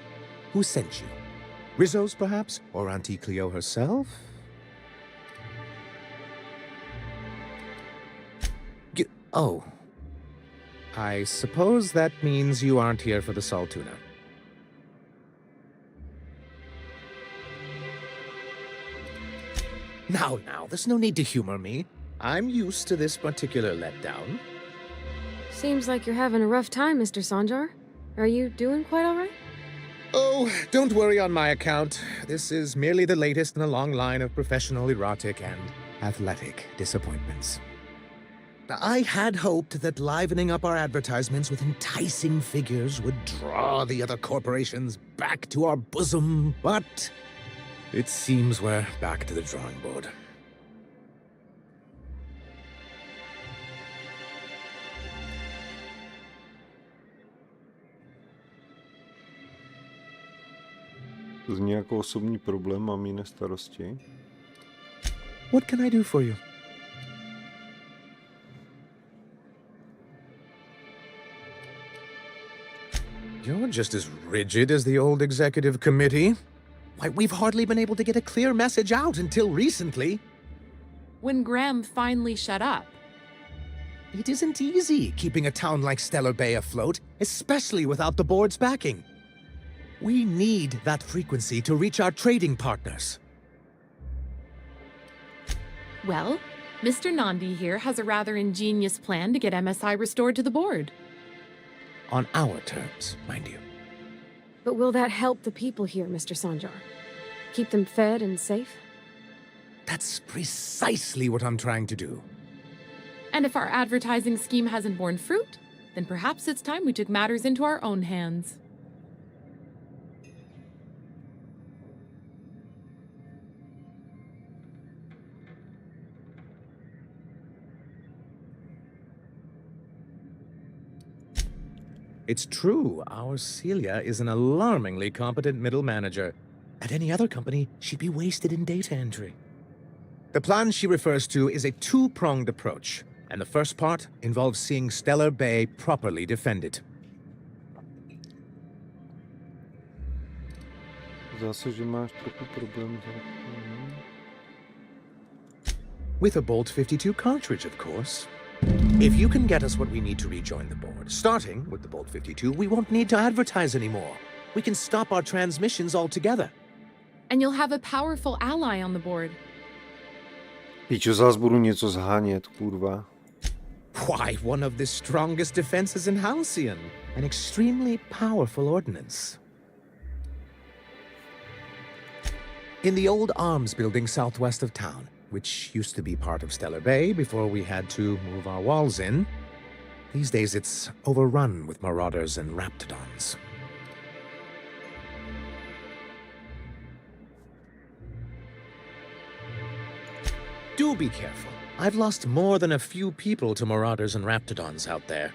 who sent you? Rizzo's, perhaps? Or Auntie Cleo herself? Oh. I suppose that means you aren't here for the salt tuna. Now, there's no need to humor me. I'm used to this particular letdown. Seems like you're having a rough time, Mr. Sanjar. Are you doing quite all right? Oh, don't worry on my account. This is merely the latest in a long line of professional erotic and athletic disappointments. I had hoped that livening up our advertisements with enticing figures would draw the other corporations back to our bosom, but it seems we're back to the drawing board. Zní jako osobní problém, mám jiné starosti. What can I do for you? You're just as rigid as the old executive committee. Why, we've hardly been able to get a clear message out until recently. When Graham finally shut up. It isn't easy keeping a town like Stellar Bay afloat, especially without the board's backing. We need that frequency to reach our trading partners. Well, Mr. Nandi here has a rather ingenious plan to get MSI restored to the board. On our terms, mind you. But will that help the people here, Mr. Sanjar? Keep them fed and safe? That's precisely what I'm trying to do. And if our advertising scheme hasn't borne fruit, then perhaps it's time we took matters into our own hands. It's true, our Celia is an alarmingly competent middle manager. At any other company, she'd be wasted in data entry. The plan she refers to is a two-pronged approach, and the first part involves seeing Stellar Bay properly defended. Zase, že máš trochu problém. With a Bolt 52 cartridge, of course. If you can get us what we need to rejoin the board, starting with the Bolt 52, we won't need to advertise anymore. We can stop our transmissions altogether. And you'll have a powerful ally on the board. Píčo, zás budu něco zhánět, kurva. Why, one of the strongest defenses in Halcyon. An extremely powerful ordnance. In the old arms building southwest of town, which used to be part of Stellar Bay before we had to move our walls in. These days it's overrun with marauders and raptidons. Do be careful. I've lost more than a few people to marauders and raptidons out there.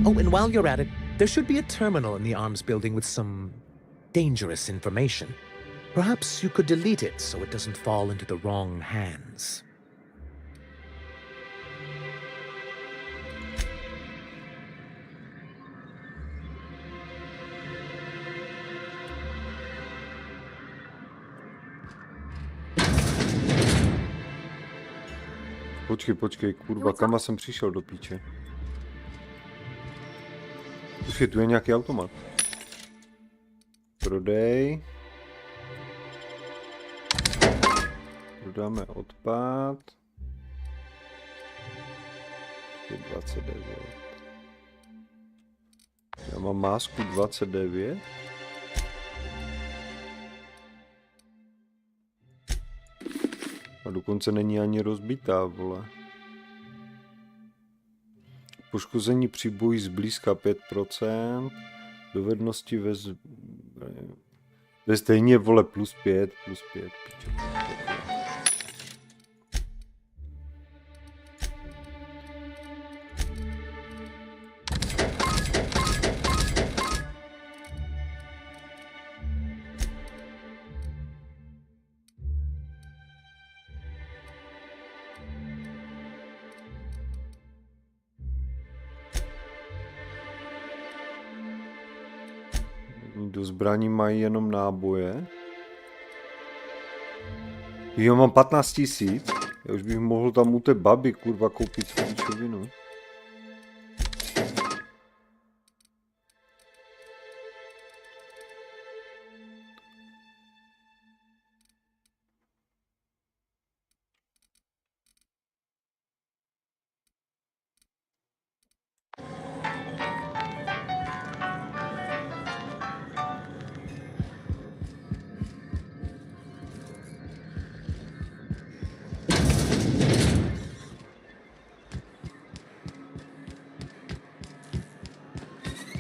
Oh, and while you're at it, there should be a terminal in the arms building with some dangerous information. Perhaps you could delete it so it doesn't fall into the wrong hands. Počkej, kurva, kam jsem přišel do píče? Počkej, tu je nějaký automat. Prodej. Prodáme odpad. 29. Já mám másku 29. A dokonce není ani rozbitá, vole. Poškození při boji zblízka 5%. Dovednosti ve stejně, vole, plus 5. Piče. Do zbraní mají jenom náboje. Jo, mám 15 000. Já už bych mohl tam u té baby, kurva, koupit píčovinu.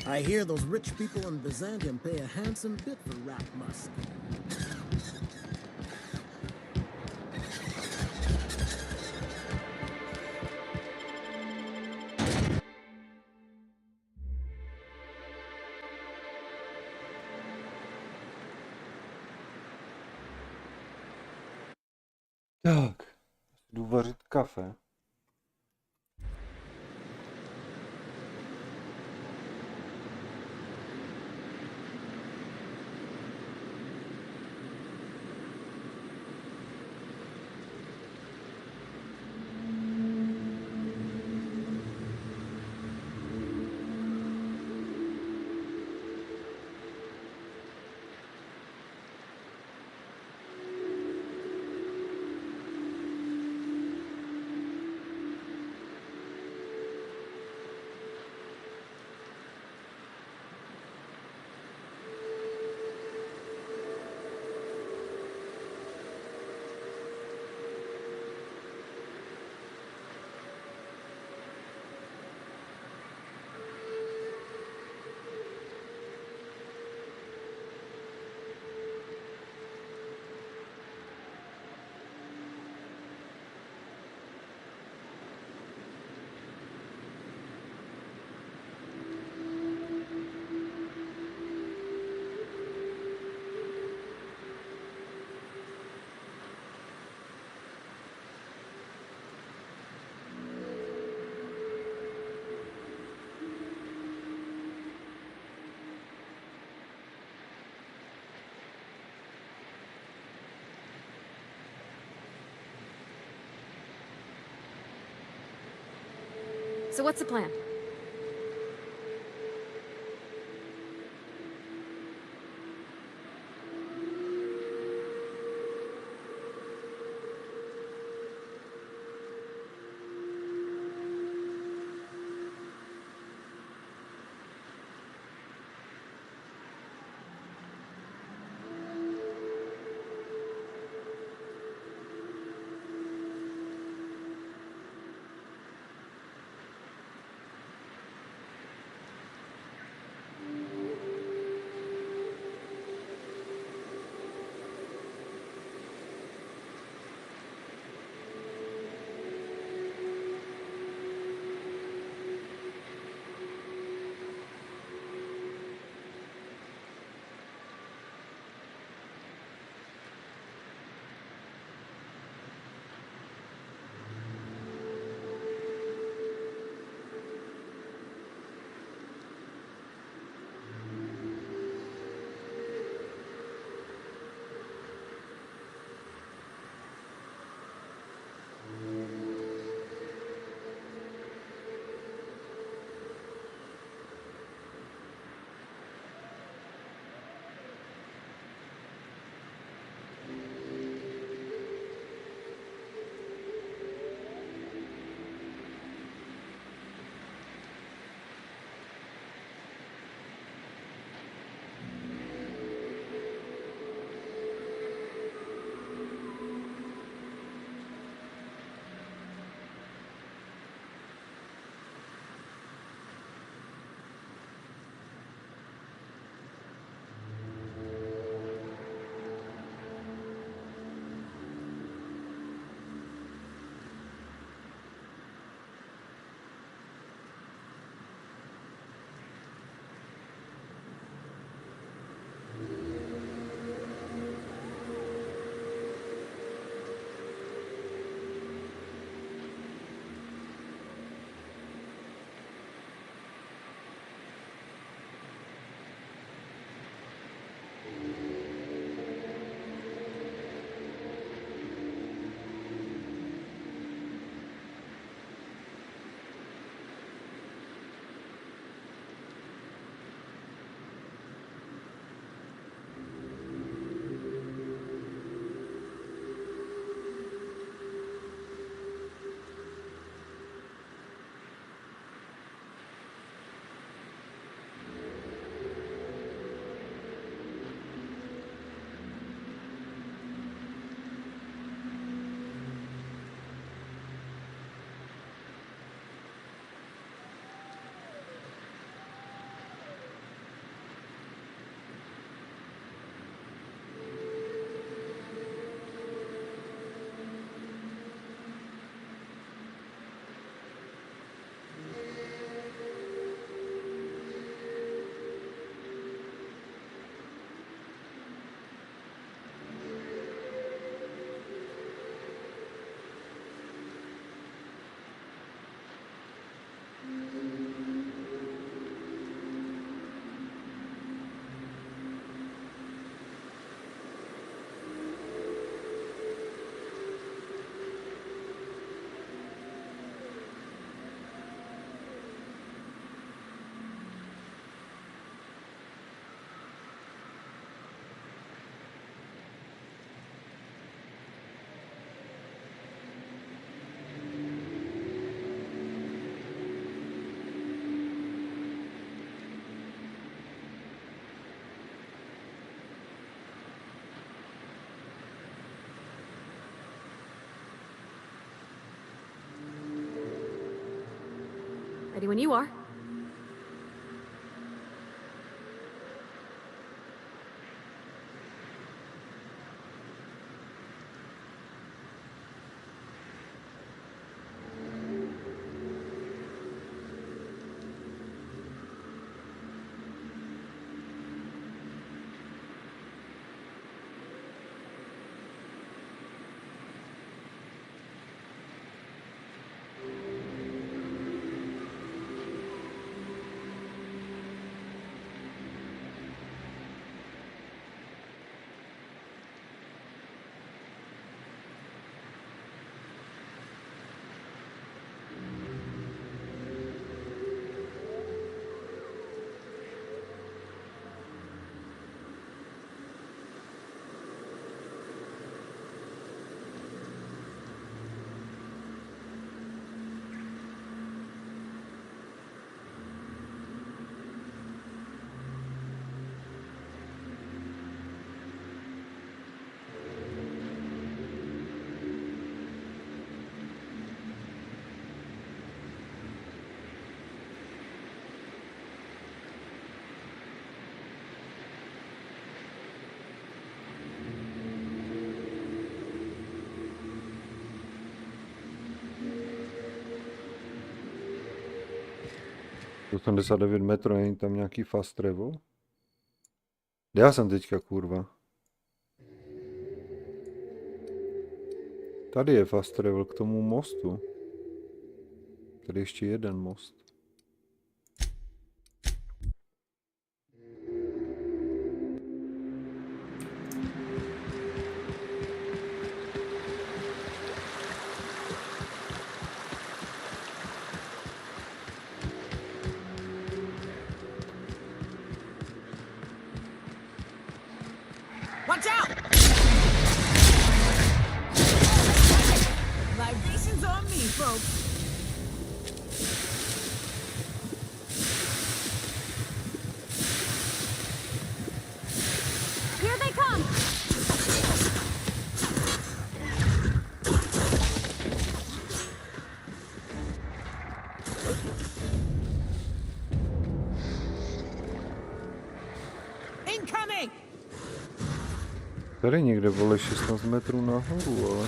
I hear those rich people in Byzantium pay a handsome bit for rat musk. Tak, jdu vařit kafe. So what's the plan? Ready when you are. Do 79 metrů, není tam nějaký fast travel? Kde já jsem teďka, kurva? Tady je fast travel k tomu mostu. Tady ještě jeden most. Watch out! Libations on me, folks. Here they come! Incoming! Tady někde, vole, 16 metrů nahoru, ale...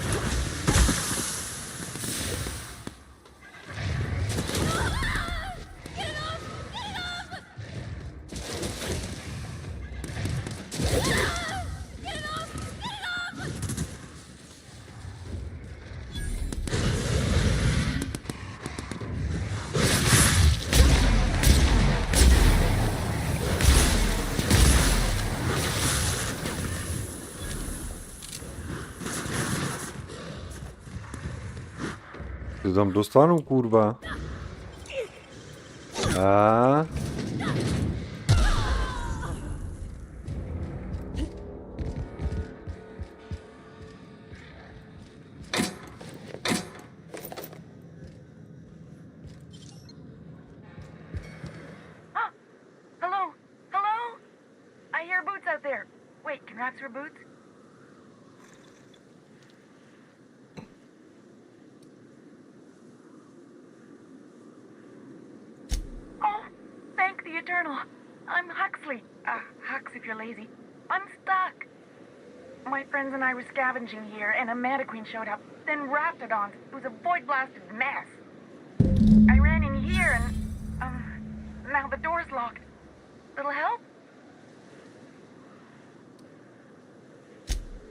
Ty tam dostanu, kurva. A? Hello? Hello? I hear boots out there. Wait, can rats wear boots? Oh, thank the Eternal. I'm Huxley. Hux if you're lazy. I'm stuck. My friends and I were scavenging here, and a Manta Queen showed up. Then Raptidons. It was a void-blasted mess. I ran in here and, now the door's locked. Little help?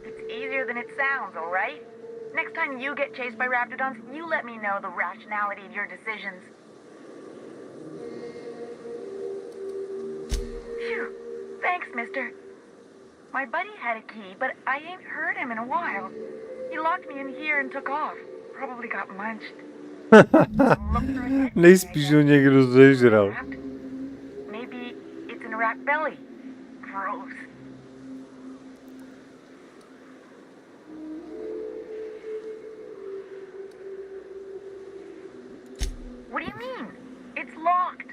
It's easier than it sounds, all right? Next time you get chased by Raptidons, you let me know the rationality of your decisions. Phew. Thanks, mister. My buddy had a key, but I ain't heard him in a while. He locked me in here and took off. Probably got munched. Nejspíš ho někdo zežral. Maybe it's in a rat belly. Gross. What do you mean? It's locked.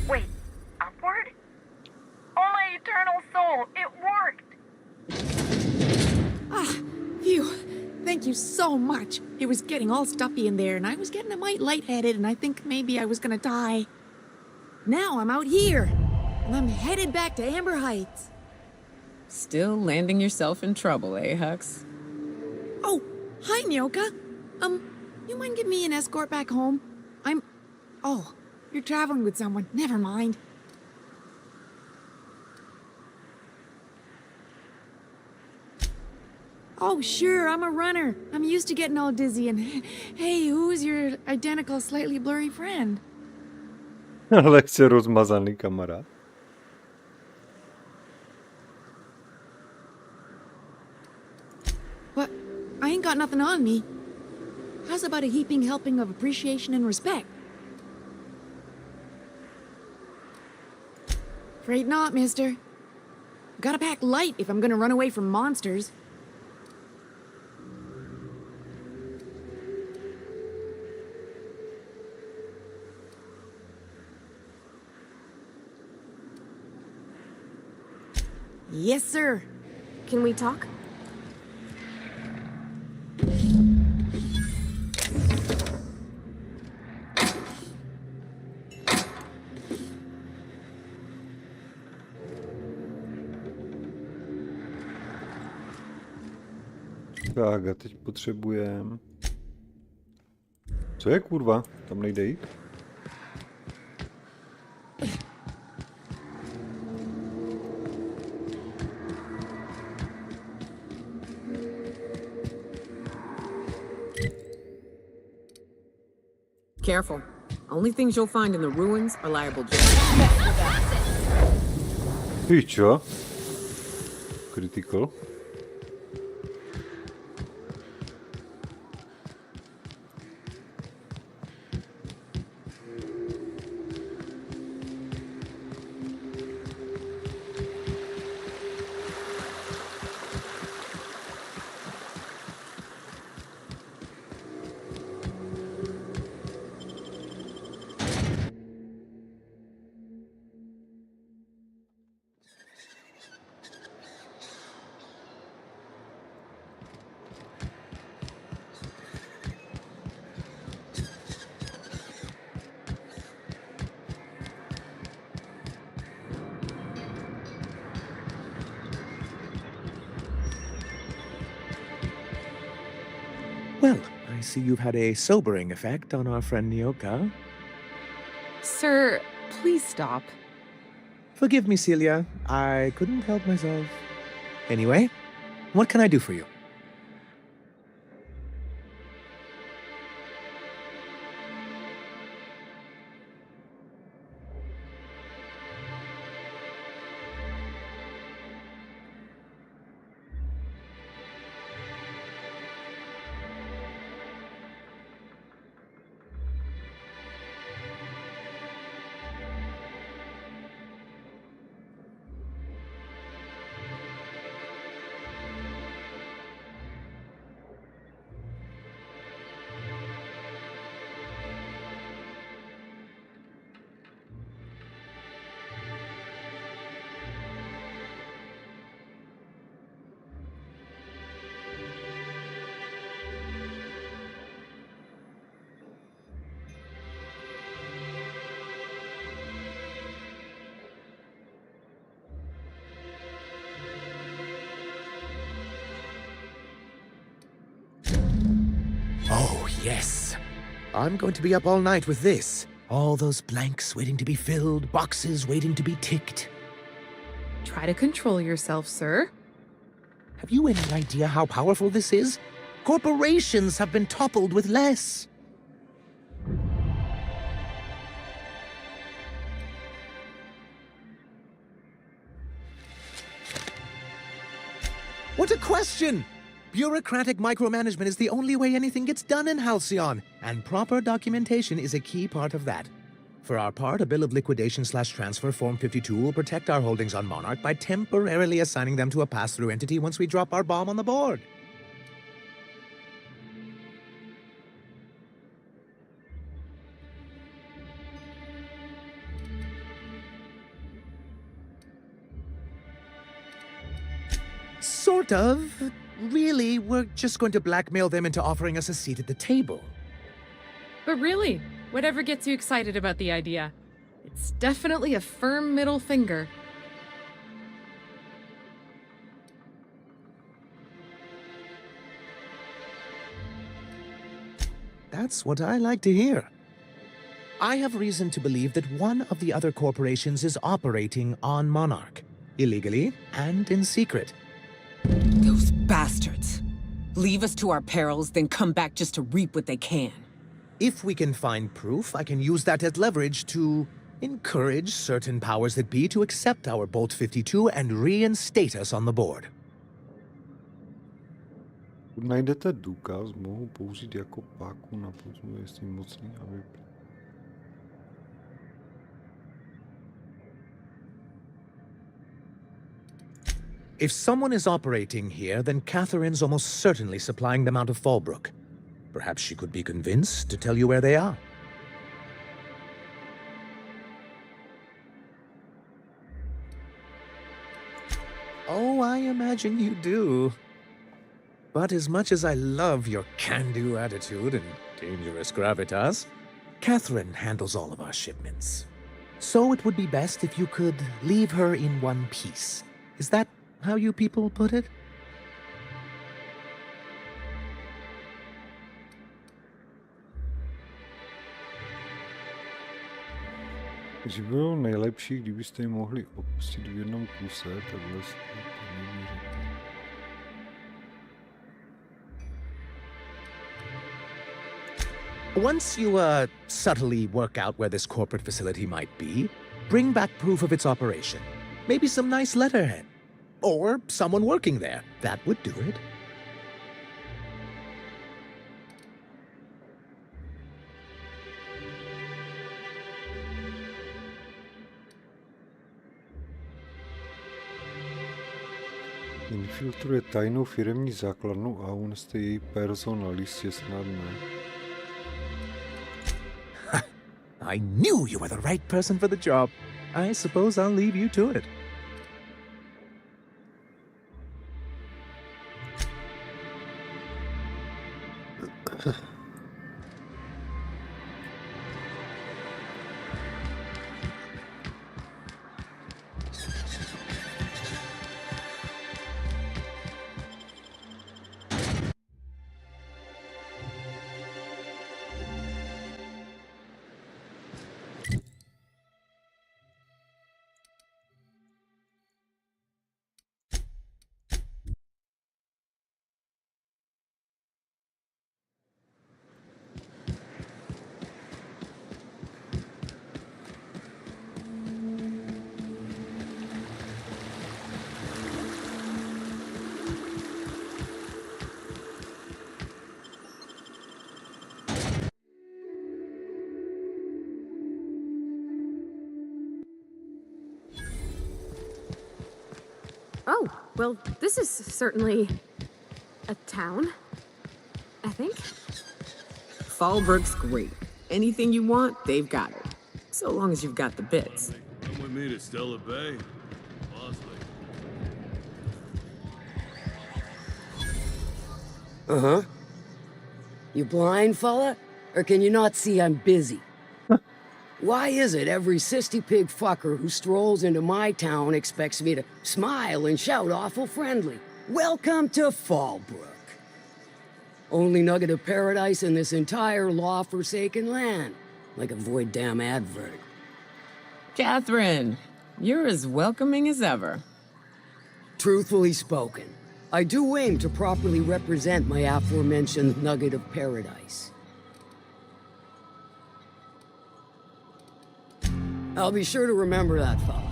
Wait, upward? Oh my eternal soul, it worked! Ah, phew. Thank you. you so much. It was getting all stuffy in there, and I was getting a mite lightheaded, and I think maybe I was gonna die. Now I'm out here, and I'm headed back to Amber Heights. Still landing yourself in trouble, eh, Hux? Oh, hi, Nyoka. You mind giving me an escort back home? Oh, you're traveling with someone. Never mind. Oh, sure, I'm a runner. I'm used to getting all dizzy and... Hey, who's your identical, slightly blurry friend? Lehce rozmazaný kamarád. What? I ain't got nothing on me. How's about a heaping helping of appreciation and respect? Afraid not, mister. Gotta pack light if I'm gonna run away from monsters. Yes, sir. Can we talk? Tak a teď potřebujeme... Co je kurva? Tam nejde jít? Careful. Only things you'll find in the ruins are liable to... Pičo. Critical. Well, I see you've had a sobering effect on our friend Nyoka. Sir, please stop. Forgive me, Celia. I couldn't help myself. Anyway, what can I do for you? Oh, yes. I'm going to be up all night with this. All those blanks waiting to be filled, boxes waiting to be ticked. Try to control yourself, sir. Have you any idea how powerful this is? Corporations have been toppled with less. What a question! Bureaucratic micromanagement is the only way anything gets done in Halcyon, and proper documentation is a key part of that. For our part, a bill of liquidation/transfer Form 52 will protect our holdings on Monarch by temporarily assigning them to a pass-through entity once we drop our bomb on the board. Sort of. really, we're just going to blackmail them into offering us a seat at the table. But really, whatever gets you excited about the idea, it's definitely a firm middle finger. That's what I like to hear. I have reason to believe that one of the other corporations is operating on Monarch, illegally and in secret. Those bastards. Leave us to our perils, then come back just to reap what they can. If we can find proof, I can use that as leverage to encourage certain powers that be to accept our Bolt 52 and reinstate us on the board. Najdete důkaz, mohu použít jako páku na pozvu, jestli mocný a vyplý. If someone is operating here, then Catherine's almost certainly supplying them out of Fallbrook. Perhaps she could be convinced to tell you where they are. Oh, I imagine you do. But as much as I love your can-do attitude and dangerous gravitas, Catherine handles all of our shipments. So it would be best if you could leave her in one piece. Is that how you people put it? Že bylo nejlepší, kdybyste ji mohli opustit v jednom kuse, takhle jste to neví. Once you, subtly work out where this corporate facility might be, bring back proof of its operation. Maybe some nice letterhead. Or someone working there. That would do it. Infiltruje tajnou firemní základnu a uneste její personál, jistě snadné. I knew you were the right person for the job. I suppose I'll leave you to it. Oh, well, this is certainly a town, I think. Fallbrook's great. Anything you want, they've got it. So long as you've got the bits. Come with me to Stella Bay. Bosley. Uh-huh. You blind, fella? Or can you not see I'm busy? Why is it every sissy pig fucker who strolls into my town expects me to smile and shout awful friendly? Welcome to Fallbrook. Only nugget of paradise in this entire law-forsaken land. Like a void damn advert. Catherine, you're as welcoming as ever. Truthfully spoken, I do aim to properly represent my aforementioned nugget of paradise. I'll be sure to remember that, fella.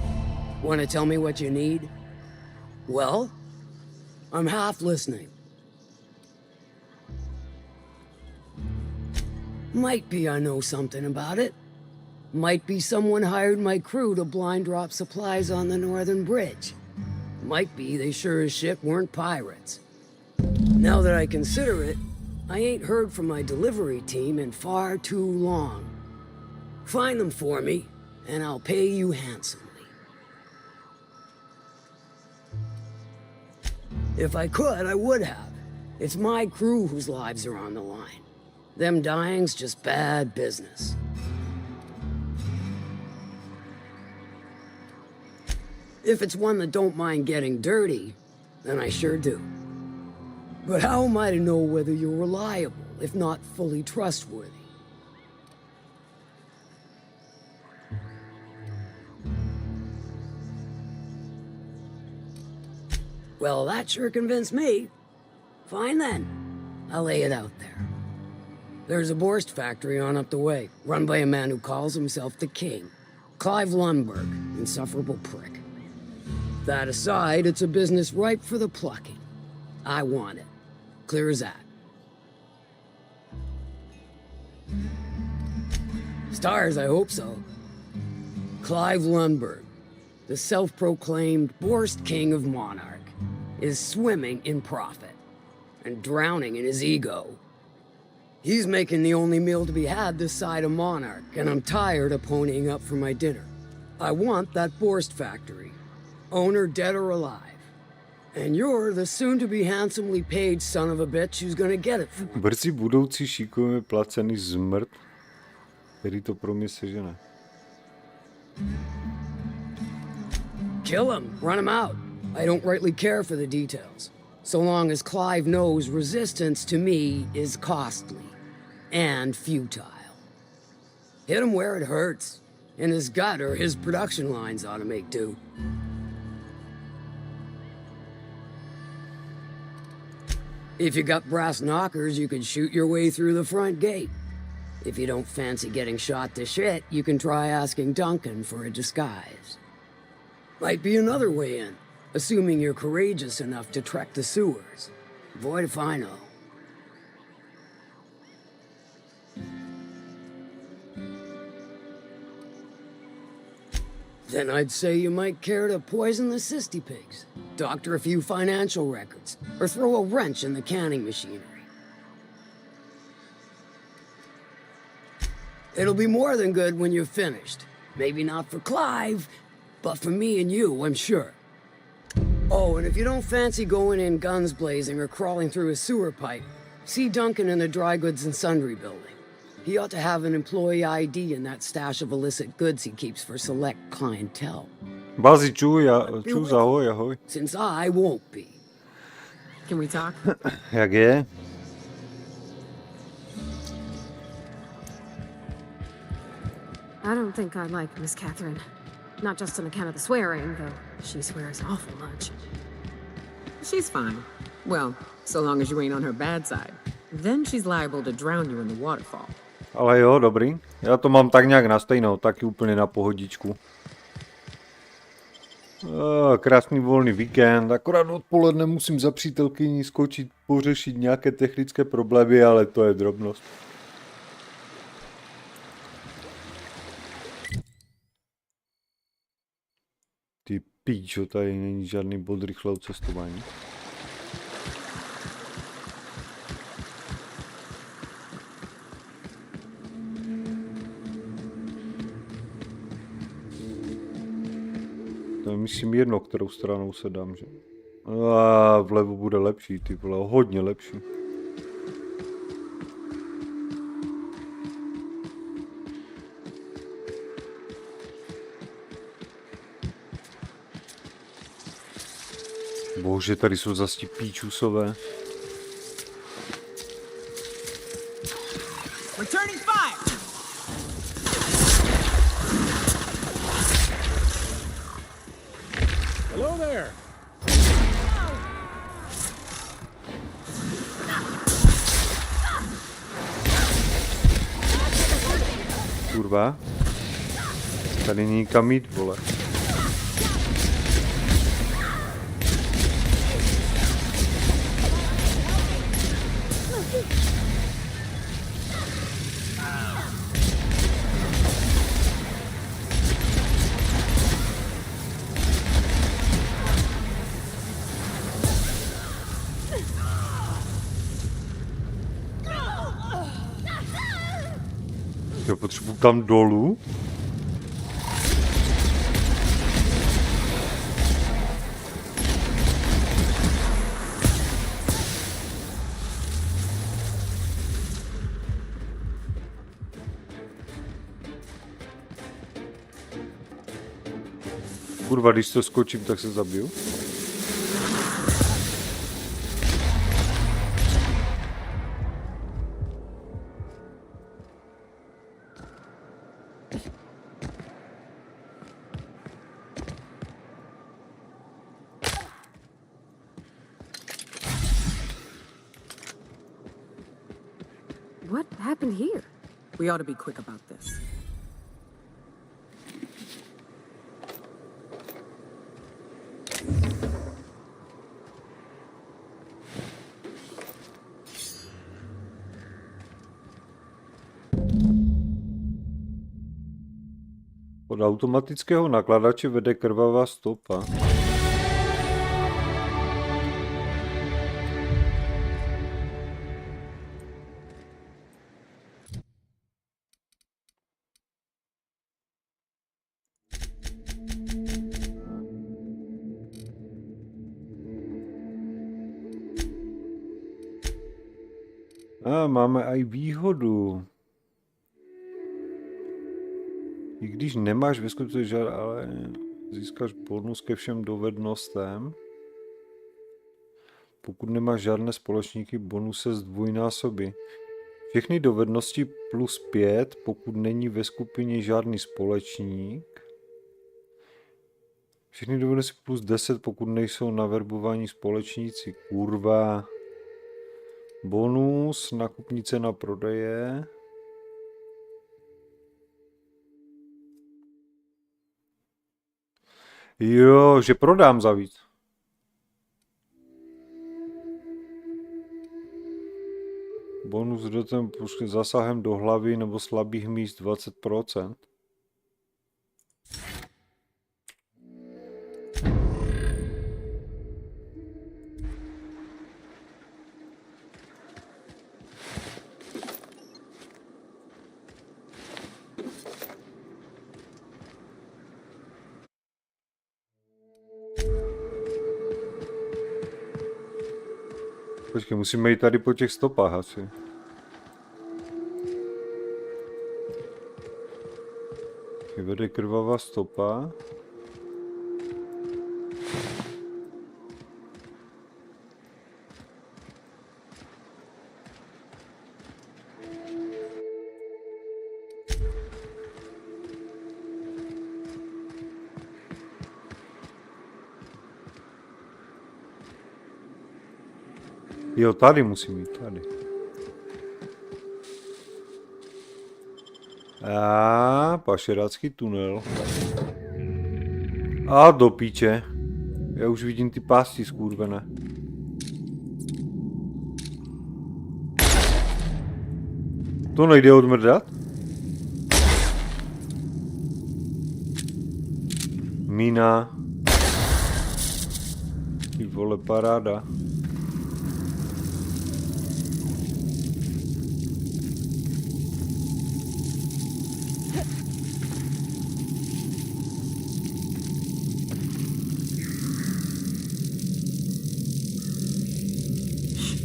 Want to tell me what you need? Well, I'm half listening. Might be I know something about it. Might be someone hired my crew to blind drop supplies on the Northern Bridge. Might be they sure as shit weren't pirates. Now that I consider it, I ain't heard from my delivery team in far too long. Find them for me, and I'll pay you handsomely. If I could, I would have. It's my crew whose lives are on the line. Them dying's just bad business. If it's one that don't mind getting dirty, then I sure do. But how am I to know whether you're reliable, if not fully trustworthy? Well, that sure convinced me. Fine then. I'll lay it out there. There's a Borst factory on up the way, run by a man who calls himself the King. Clive Lundberg, insufferable prick. That aside, it's a business ripe for the plucking. I want it. Clear as that. Stars, I hope so. Clive Lundberg, the self-proclaimed Borst King of Monarch, is swimming in profit and drowning in his ego. He's making the only meal to be had this side of Monarch, and I'm tired of ponying up for my dinner. I want that Borst factory, owner dead or alive. And you're the soon-to-be handsomely paid son of a bitch who's gonna get it for me. Brzy budoucí šikujeme placený zmrt, který to pro mě sežene. Kill him, run him out. I don't rightly care for the details. So long as Clive knows resistance to me is costly and futile. Hit him where it hurts. In his gut, or his production lines ought to make do. If you got brass knockers, you can shoot your way through the front gate. If you don't fancy getting shot to shit, you can try asking Duncan for a disguise. Might be another way in, assuming you're courageous enough to trek the sewers. Void if I know. Then I'd say you might care to poison the cysty pigs, doctor a few financial records, or throw a wrench in the canning machinery. It'll be more than good when you're finished. Maybe not for Clive, but for me and you, I'm sure. Oh, and if you don't fancy going in guns blazing or crawling through a sewer pipe, see Duncan in the dry goods and sundry building. He ought to have an employee ID in that stash of illicit goods he keeps for select clientele. Bazi, čus, ahoj, ahoj. Since I won't be. Can we talk? Jak je? I don't think I like Miss Catherine. Not just on account of the swearing, though she swears awful much. She's fine. Well, so long as you ain't on her bad side. Then she's liable to drown you in the waterfall. Ale jo, dobrý. Já to mám tak nějak na stejnou, taky úplně na pohodičku. Krásný volný víkend, akorát odpoledne musím za přítelkyní skočit, pořešit nějaké technické problémy, ale to je drobnost. Ty píčo, tady není žádný bod rychlého cestování. To je myslím jedno, kterou stranou se dám, že? A vlevo bude lepší, ty vole, hodně lepší. Bože, tady jsou zase ti píčusové. Returning fire. Hello there. Kurva. Tady není kam jít, vole. Já potřebuji tam dolů. Kurva, když to skočím, tak se zabiju. What happened here? We ought to be quick about this. Od automatického nakladače vede krvavá stopa. Máme i výhodu. I když nemáš ve skutečnosti žádný, ale získáš bonus ke všem dovednostem. Pokud nemáš žádné společníky, bonus se zdvojnásobí. Všechny dovednosti plus 5, pokud není ve skupině žádný společník. Všechny dovednosti plus 10, pokud nejsou na verbování společníci. Kurva. Bonus, nakupní cena prodeje. Jo, že prodám za víc. Bonus dotem zásahem do hlavy nebo slabých míst 20%. Počkej, musíme jít tady po těch stopách asi. Vede krvavá stopa. Jo, tady musím jít, tady. A pašerácký tunel. A do píče. Já už vidím ty pásty skurvené. To nejde odmrdat? Mína. Ty vole, paráda.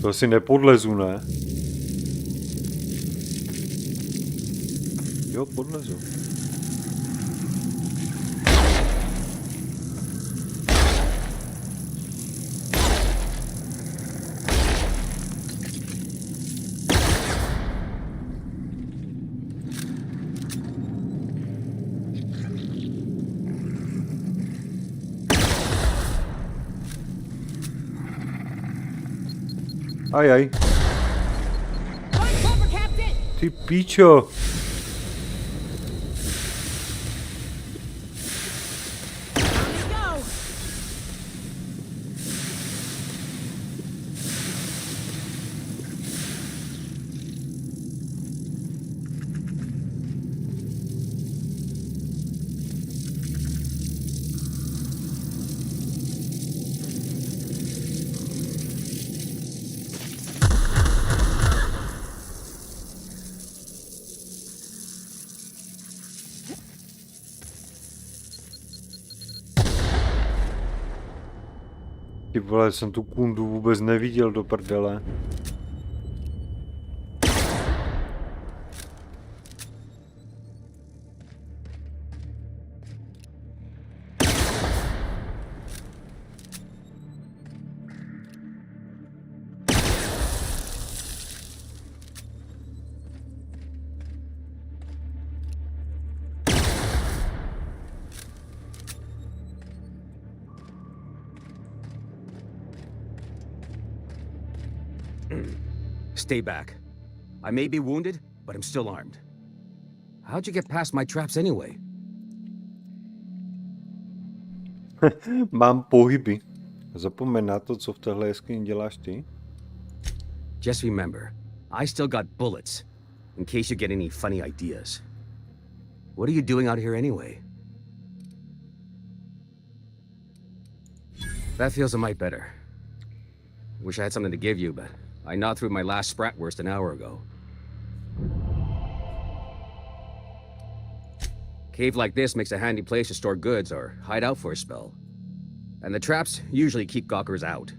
To asi nepodlezu, ne? Jo, podlezu. Ajaj. Ty píčo. Ty vole, jsem tu kundu vůbec neviděl do prdele. Stay back. I may be wounded, but I'm still armed. How'd you get past my traps anyway? Mám pohyby. Zapomeň na to, co v téhle jeskyni děláš ty. Just remember, I still got bullets, in case you get any funny ideas. What are you doing out here anyway? That feels a mite better. Wish I had something to give you, but I gnawed through my last Spratwurst an hour ago. Cave like this makes a handy place to store goods or hide out for a spell. And the traps usually keep gawkers out.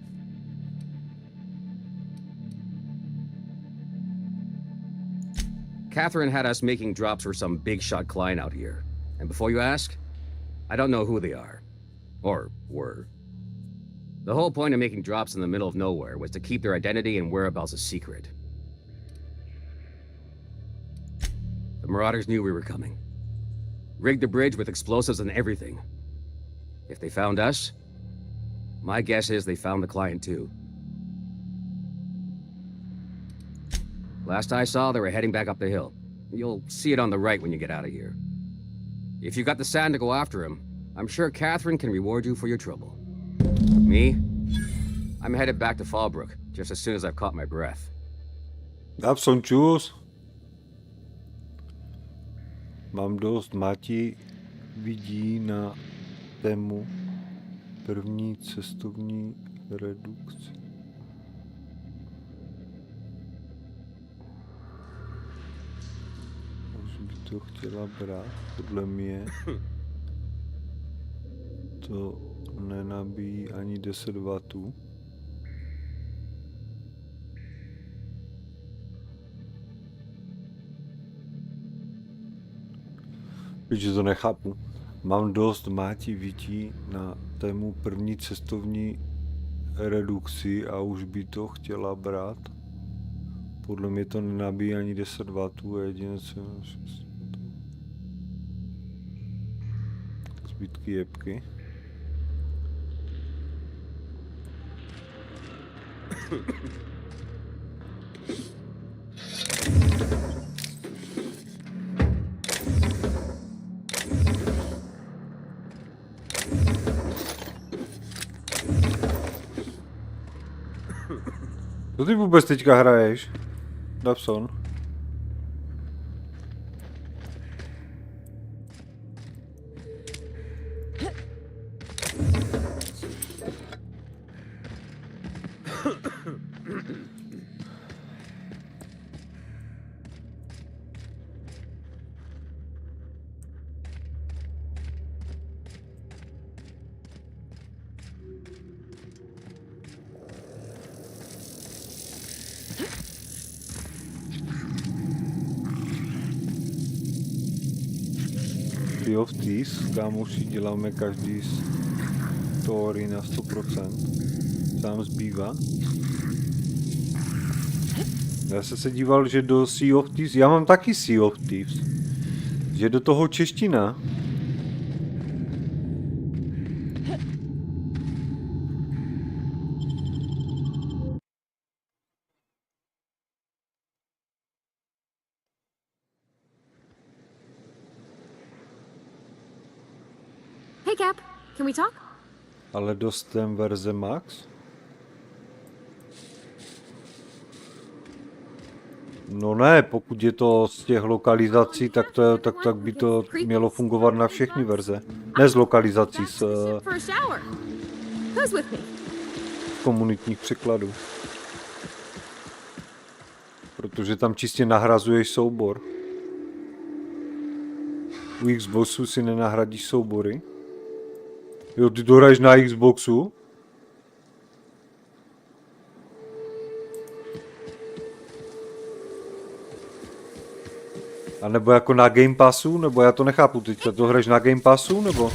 Catherine had us making drops for some big-shot client out here. And before you ask, I don't know who they are. Or were. The whole point of making drops in the middle of nowhere was to keep their identity and whereabouts a secret. The Marauders knew we were coming. Rigged the bridge with explosives and everything. If they found us, my guess is they found the client too. Last I saw, they were heading back up the hill. You'll see it on the right when you get out of here. If you got the sand to go after him, I'm sure Catherine can reward you for your trouble. Me? I'm headed back to Fallbrook, just as soon as I've caught my breath. Have some juice. Mám dost, Mati vidí na tému první cestovní redukci. Už by to chtěla brát, podle mě to nenabíjí ani 10 W. Protože to nechápu. Mám dost, Máti vidí na tému první cestovní redukci a už by to chtěla brát. Podle mě to nenabíjí ani 10 W a jediné co zbytky jebky. Co ty vůbec teďka hraješ, Dabson? Of Thieves, kámoši, děláme každý story na 100%. Sám zbývá. Já jsem se díval, že do Sea of Thieves, já mám taky Sea of Thieves, že do toho čeština. Hey, Cap. Can we talk? Ale dostem verze Max? No ne, pokud je to z těch lokalizací, tak by to mělo fungovat na všechny verze. Ne z lokalizací, z komunitních překladů. Protože tam čistě nahrazuješ soubor. U Xboxu si nenahradíš soubory. Jo, ty to hraješ na Xboxu? A nebo jako na Game Passu? Nebo já to nechápu teďka, to hraješ na Game Passu, nebo?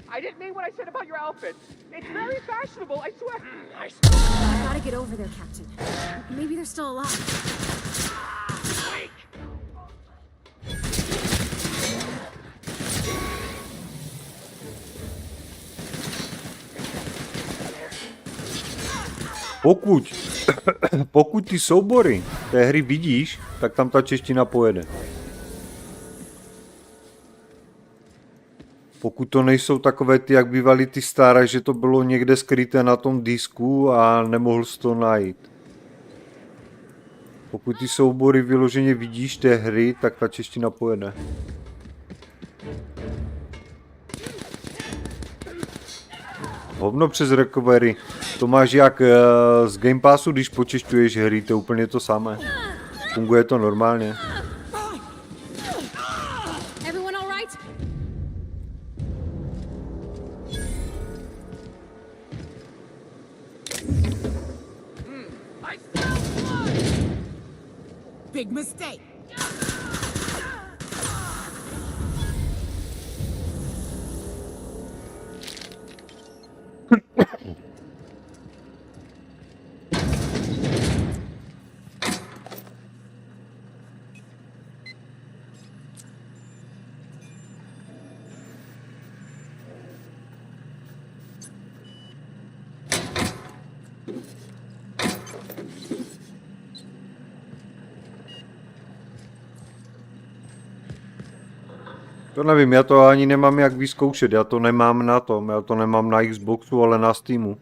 I didn't mean what I said about your outfit. It's very fashionable, I swear. I gotta get over there, Captain. Maybe they're still alive. Pokud ty soubory té hry vidíš, tak tam ta čeština pojede. Pokud to nejsou takové ty, jak bývaly ty staré, že to bylo někde skryté na tom disku a nemohl jsi to najít. Pokud ty soubory vyloženě vidíš té hry, tak ta čeština pojede. Hovno přes recovery. To máš jak z Game Passu, když počešťuješ hry, to je úplně to samé. Funguje to normálně. Everyone all right? I smell blood! Big mistake. To nevím, já to ani nemám jak vyzkoušet, já to nemám na tom, já to nemám na Xboxu, ale na Steamu.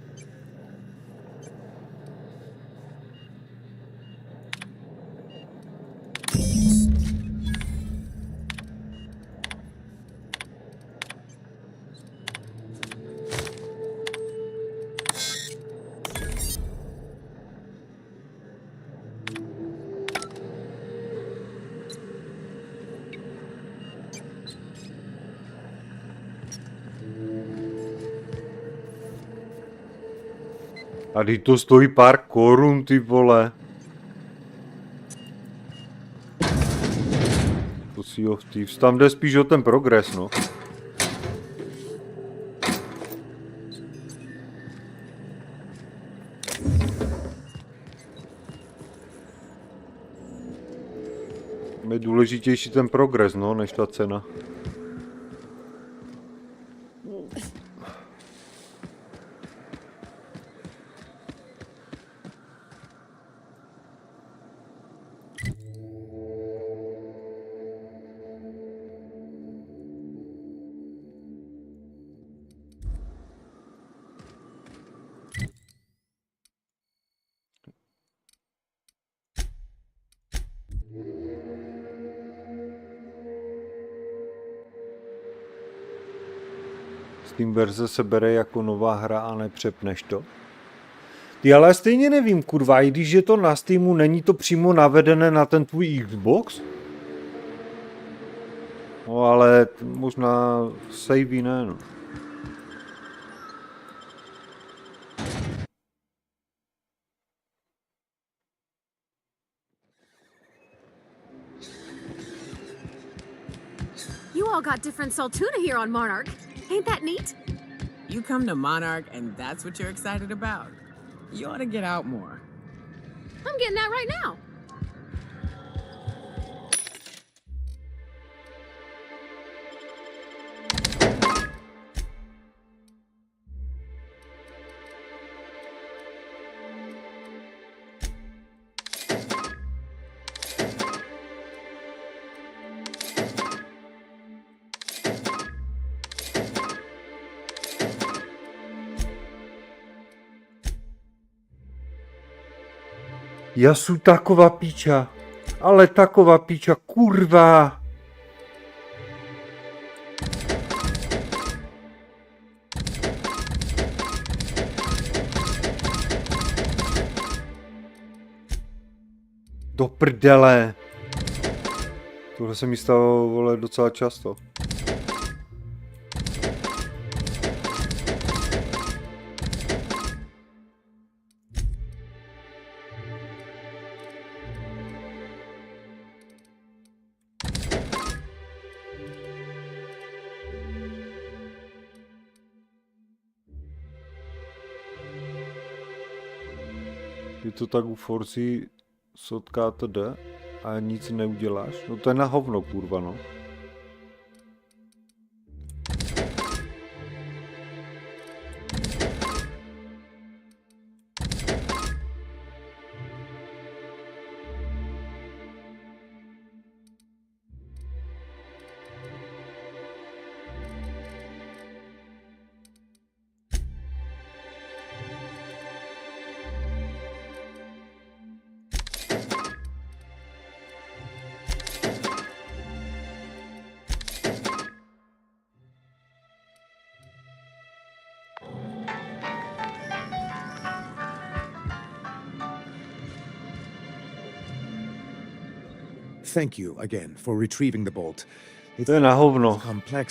A když to stojí pár korun, ty vole. To Sea of Thieves. Tam jde spíš o ten progres, no. Je důležitější ten progres, no, než ta cena. Steam verze se bere jako nová hra a nepřepneš to. Ty ale stejně nevím, kurva, i když je to na Steamu, není to přímo navedené na ten tvůj Xbox? No ale možná savey ne, no. You all got different Saltuna here on Monarch. Ain't that neat? You come to Monarch and that's what you're excited about? You ought to get out more. I'm getting that right now. Já jsem taková píča, ale taková píča, kurva. Do prdele. Tohle se mi stalo, vole, docela často. Je to tak u Forzy sotka to jde a nic neuděláš? No to je na hovno, kurva, no. Thank you again for retrieving the bolt. To je na hovno.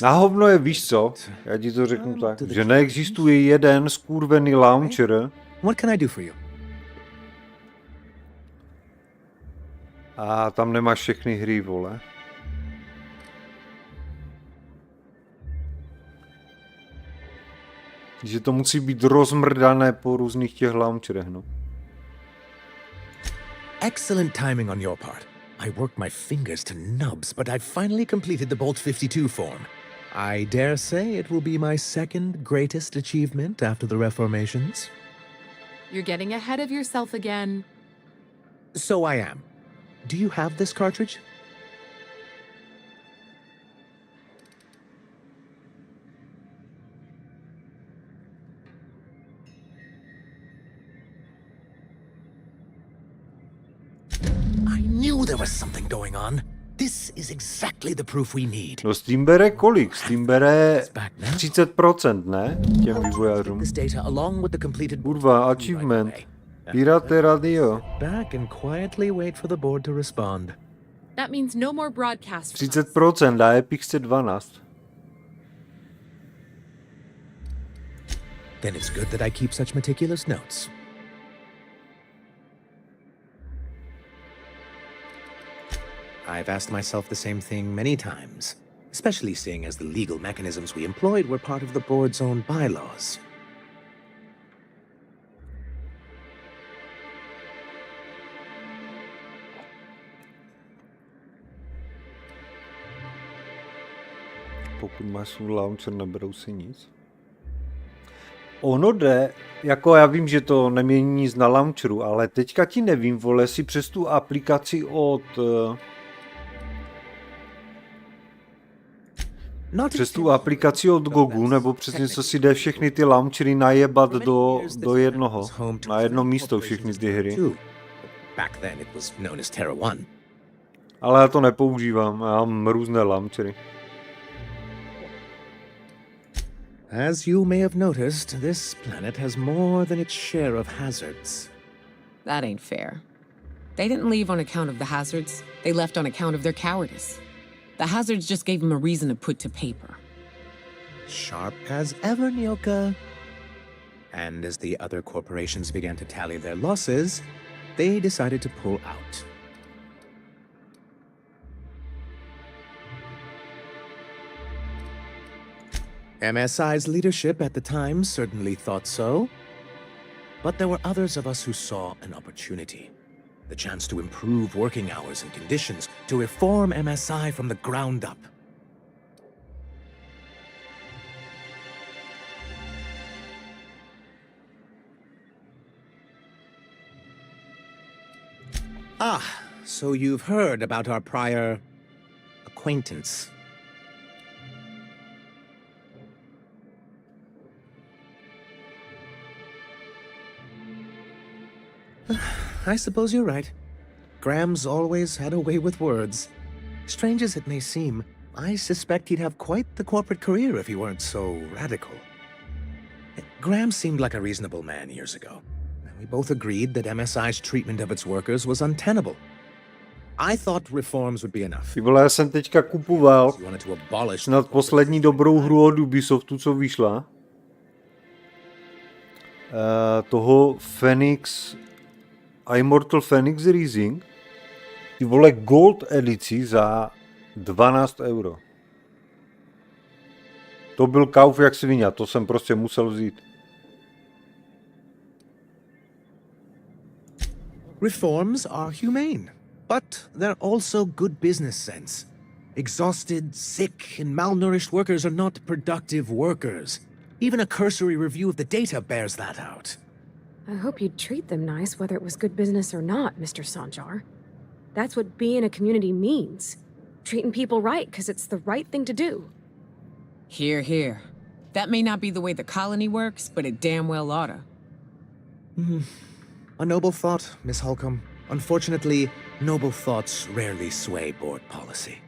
Na hovno je, víš co? Já ti to řeknu tak, že neexistuje jeden skurvený launcher. What can I do for you? A tam nemáš všechny hry, vole. Že to musí být rozmrdané po různých těch launcherech, no. Excellent timing on your part. I worked my fingers to nubs, but I finally completed the Bolt 52 form. I dare say it will be my second greatest achievement after the reformations. You're getting ahead of yourself again. So I am. Do you have this cartridge? There was something going on. This is exactly the proof we need. No Steam bere kolik? Steam bere 30%, ne? Těm vývojářům. Kurva, achievement. Pirate Radio. Back and quietly wait for the board to respond. That means no more broadcast. 30% a Epic chce 12. Then it's good that I keep such meticulous notes. I've asked myself the same thing many times, especially seeing as the legal mechanisms we employed were part of the board's own bylaws. Pokud máš svůj launcher, neberou si nic. Ono jde, jako já vím, že to nemění nic na launcheru, ale teďka ti nevím, vole, si přes tu aplikaci od... Přes tu aplikaci od Gogu, nebo přes něco si jde všechny ty launchery najebat do jednoho. Na jedno místo všechny ty hry. Ale já to nepoužívám, já mám různé launchery. As you may have noticed, this planet has more than its share of hazards. That ain't fair. They didn't leave on account of the hazards. They left on account of their cowardice. The hazards just gave them a reason to put to paper. Sharp as ever, Nyoka. And as the other corporations began to tally their losses, they decided to pull out. MSI's leadership at the time certainly thought so, but there were others of us who saw an opportunity. The chance to improve working hours and conditions, to reform MSI from the ground up. Ah, so you've heard about our prior acquaintance. I suppose you're right. Graham's always had a way with words. Strange as it may seem, I suspect he'd have quite the corporate career if he weren't so radical. Graham seemed like a reasonable man years ago. We both agreed that MSI's treatment of its workers was untenable. I thought reforms would be enough. Ty vole, já jsem teďka kupoval snad poslední dobrou hru od Ubisoftu, co vyšla. Toho Phoenix... Immortal Phoenix Rising. Ty vole, gold edici za 12 €. To byl kauf jak svině, to jsem prostě musel vzít. Reforms are humane, but they're also good business sense. Exhausted, sick, and malnourished workers are not productive workers. Even a cursory review of the data bears that out. I hope you'd treat them nice, whether it was good business or not, Mr. Sanjar. That's what being a community means. Treating people right, because it's the right thing to do. Hear, hear. That may not be the way the colony works, but it damn well oughta. A noble thought, Miss Holcomb. Unfortunately, noble thoughts rarely sway board policy.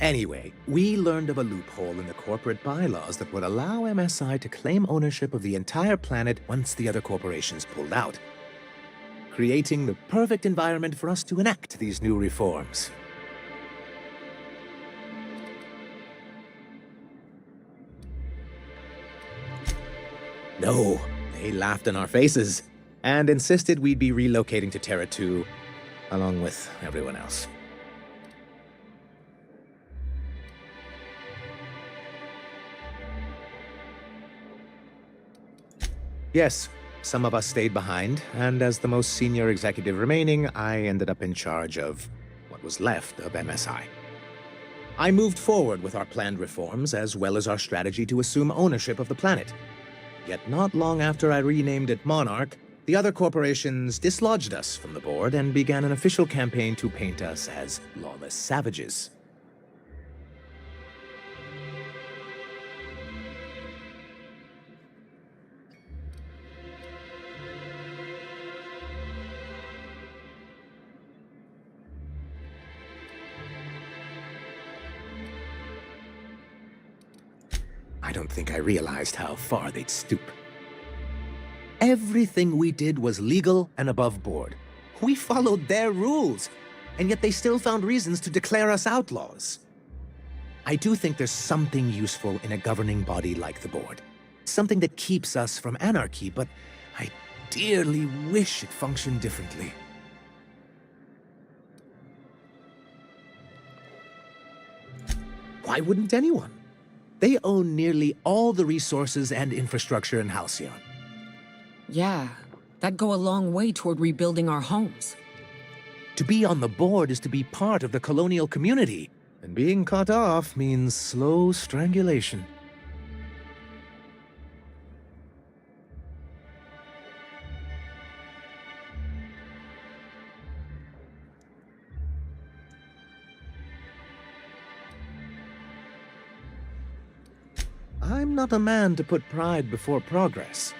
Anyway, we learned of a loophole in the corporate bylaws that would allow MSI to claim ownership of the entire planet once the other corporations pulled out, creating the perfect environment for us to enact these new reforms. No, they laughed in our faces and insisted we'd be relocating to Terra 2, along with everyone else. Yes, some of us stayed behind, and as the most senior executive remaining, I ended up in charge of what was left of MSI. I moved forward with our planned reforms, as well as our strategy to assume ownership of the planet. Yet not long after I renamed it Monarch, the other corporations dislodged us from the board and began an official campaign to paint us as lawless savages. I don't think I realized how far they'd stoop. Everything we did was legal and above board. We followed their rules, and yet they still found reasons to declare us outlaws. I do think there's something useful in a governing body like the board. Something that keeps us from anarchy, but I dearly wish it functioned differently. Why wouldn't anyone? They own nearly all the resources and infrastructure in Halcyon. Yeah, that'd go a long way toward rebuilding our homes. To be on the board is to be part of the colonial community, and being cut off means slow strangulation. I'm not a man to put pride before progress.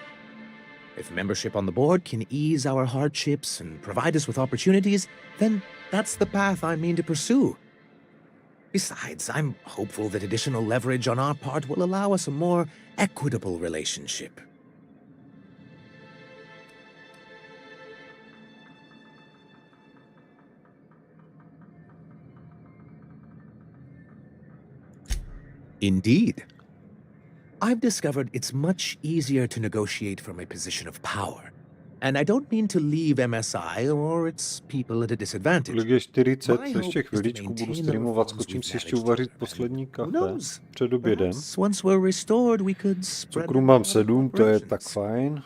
If membership on the board can ease our hardships and provide us with opportunities, then that's the path I mean to pursue. Besides, I'm hopeful that additional leverage on our part will allow us a more equitable relationship. Indeed. I've discovered it's much easier to negotiate from a position of power. And I don't mean to leave MSI or its people at a disadvantage. Kolik je 40, ještě chviličku budu streamovat, skočím si ještě uvařit poslední kafe před obědem. Cukru mám 7, to je tak fajn.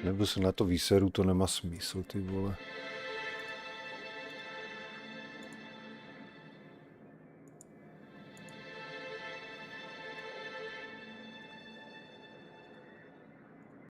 Nebo se na to vyseru, to nemá smysl, ty vole.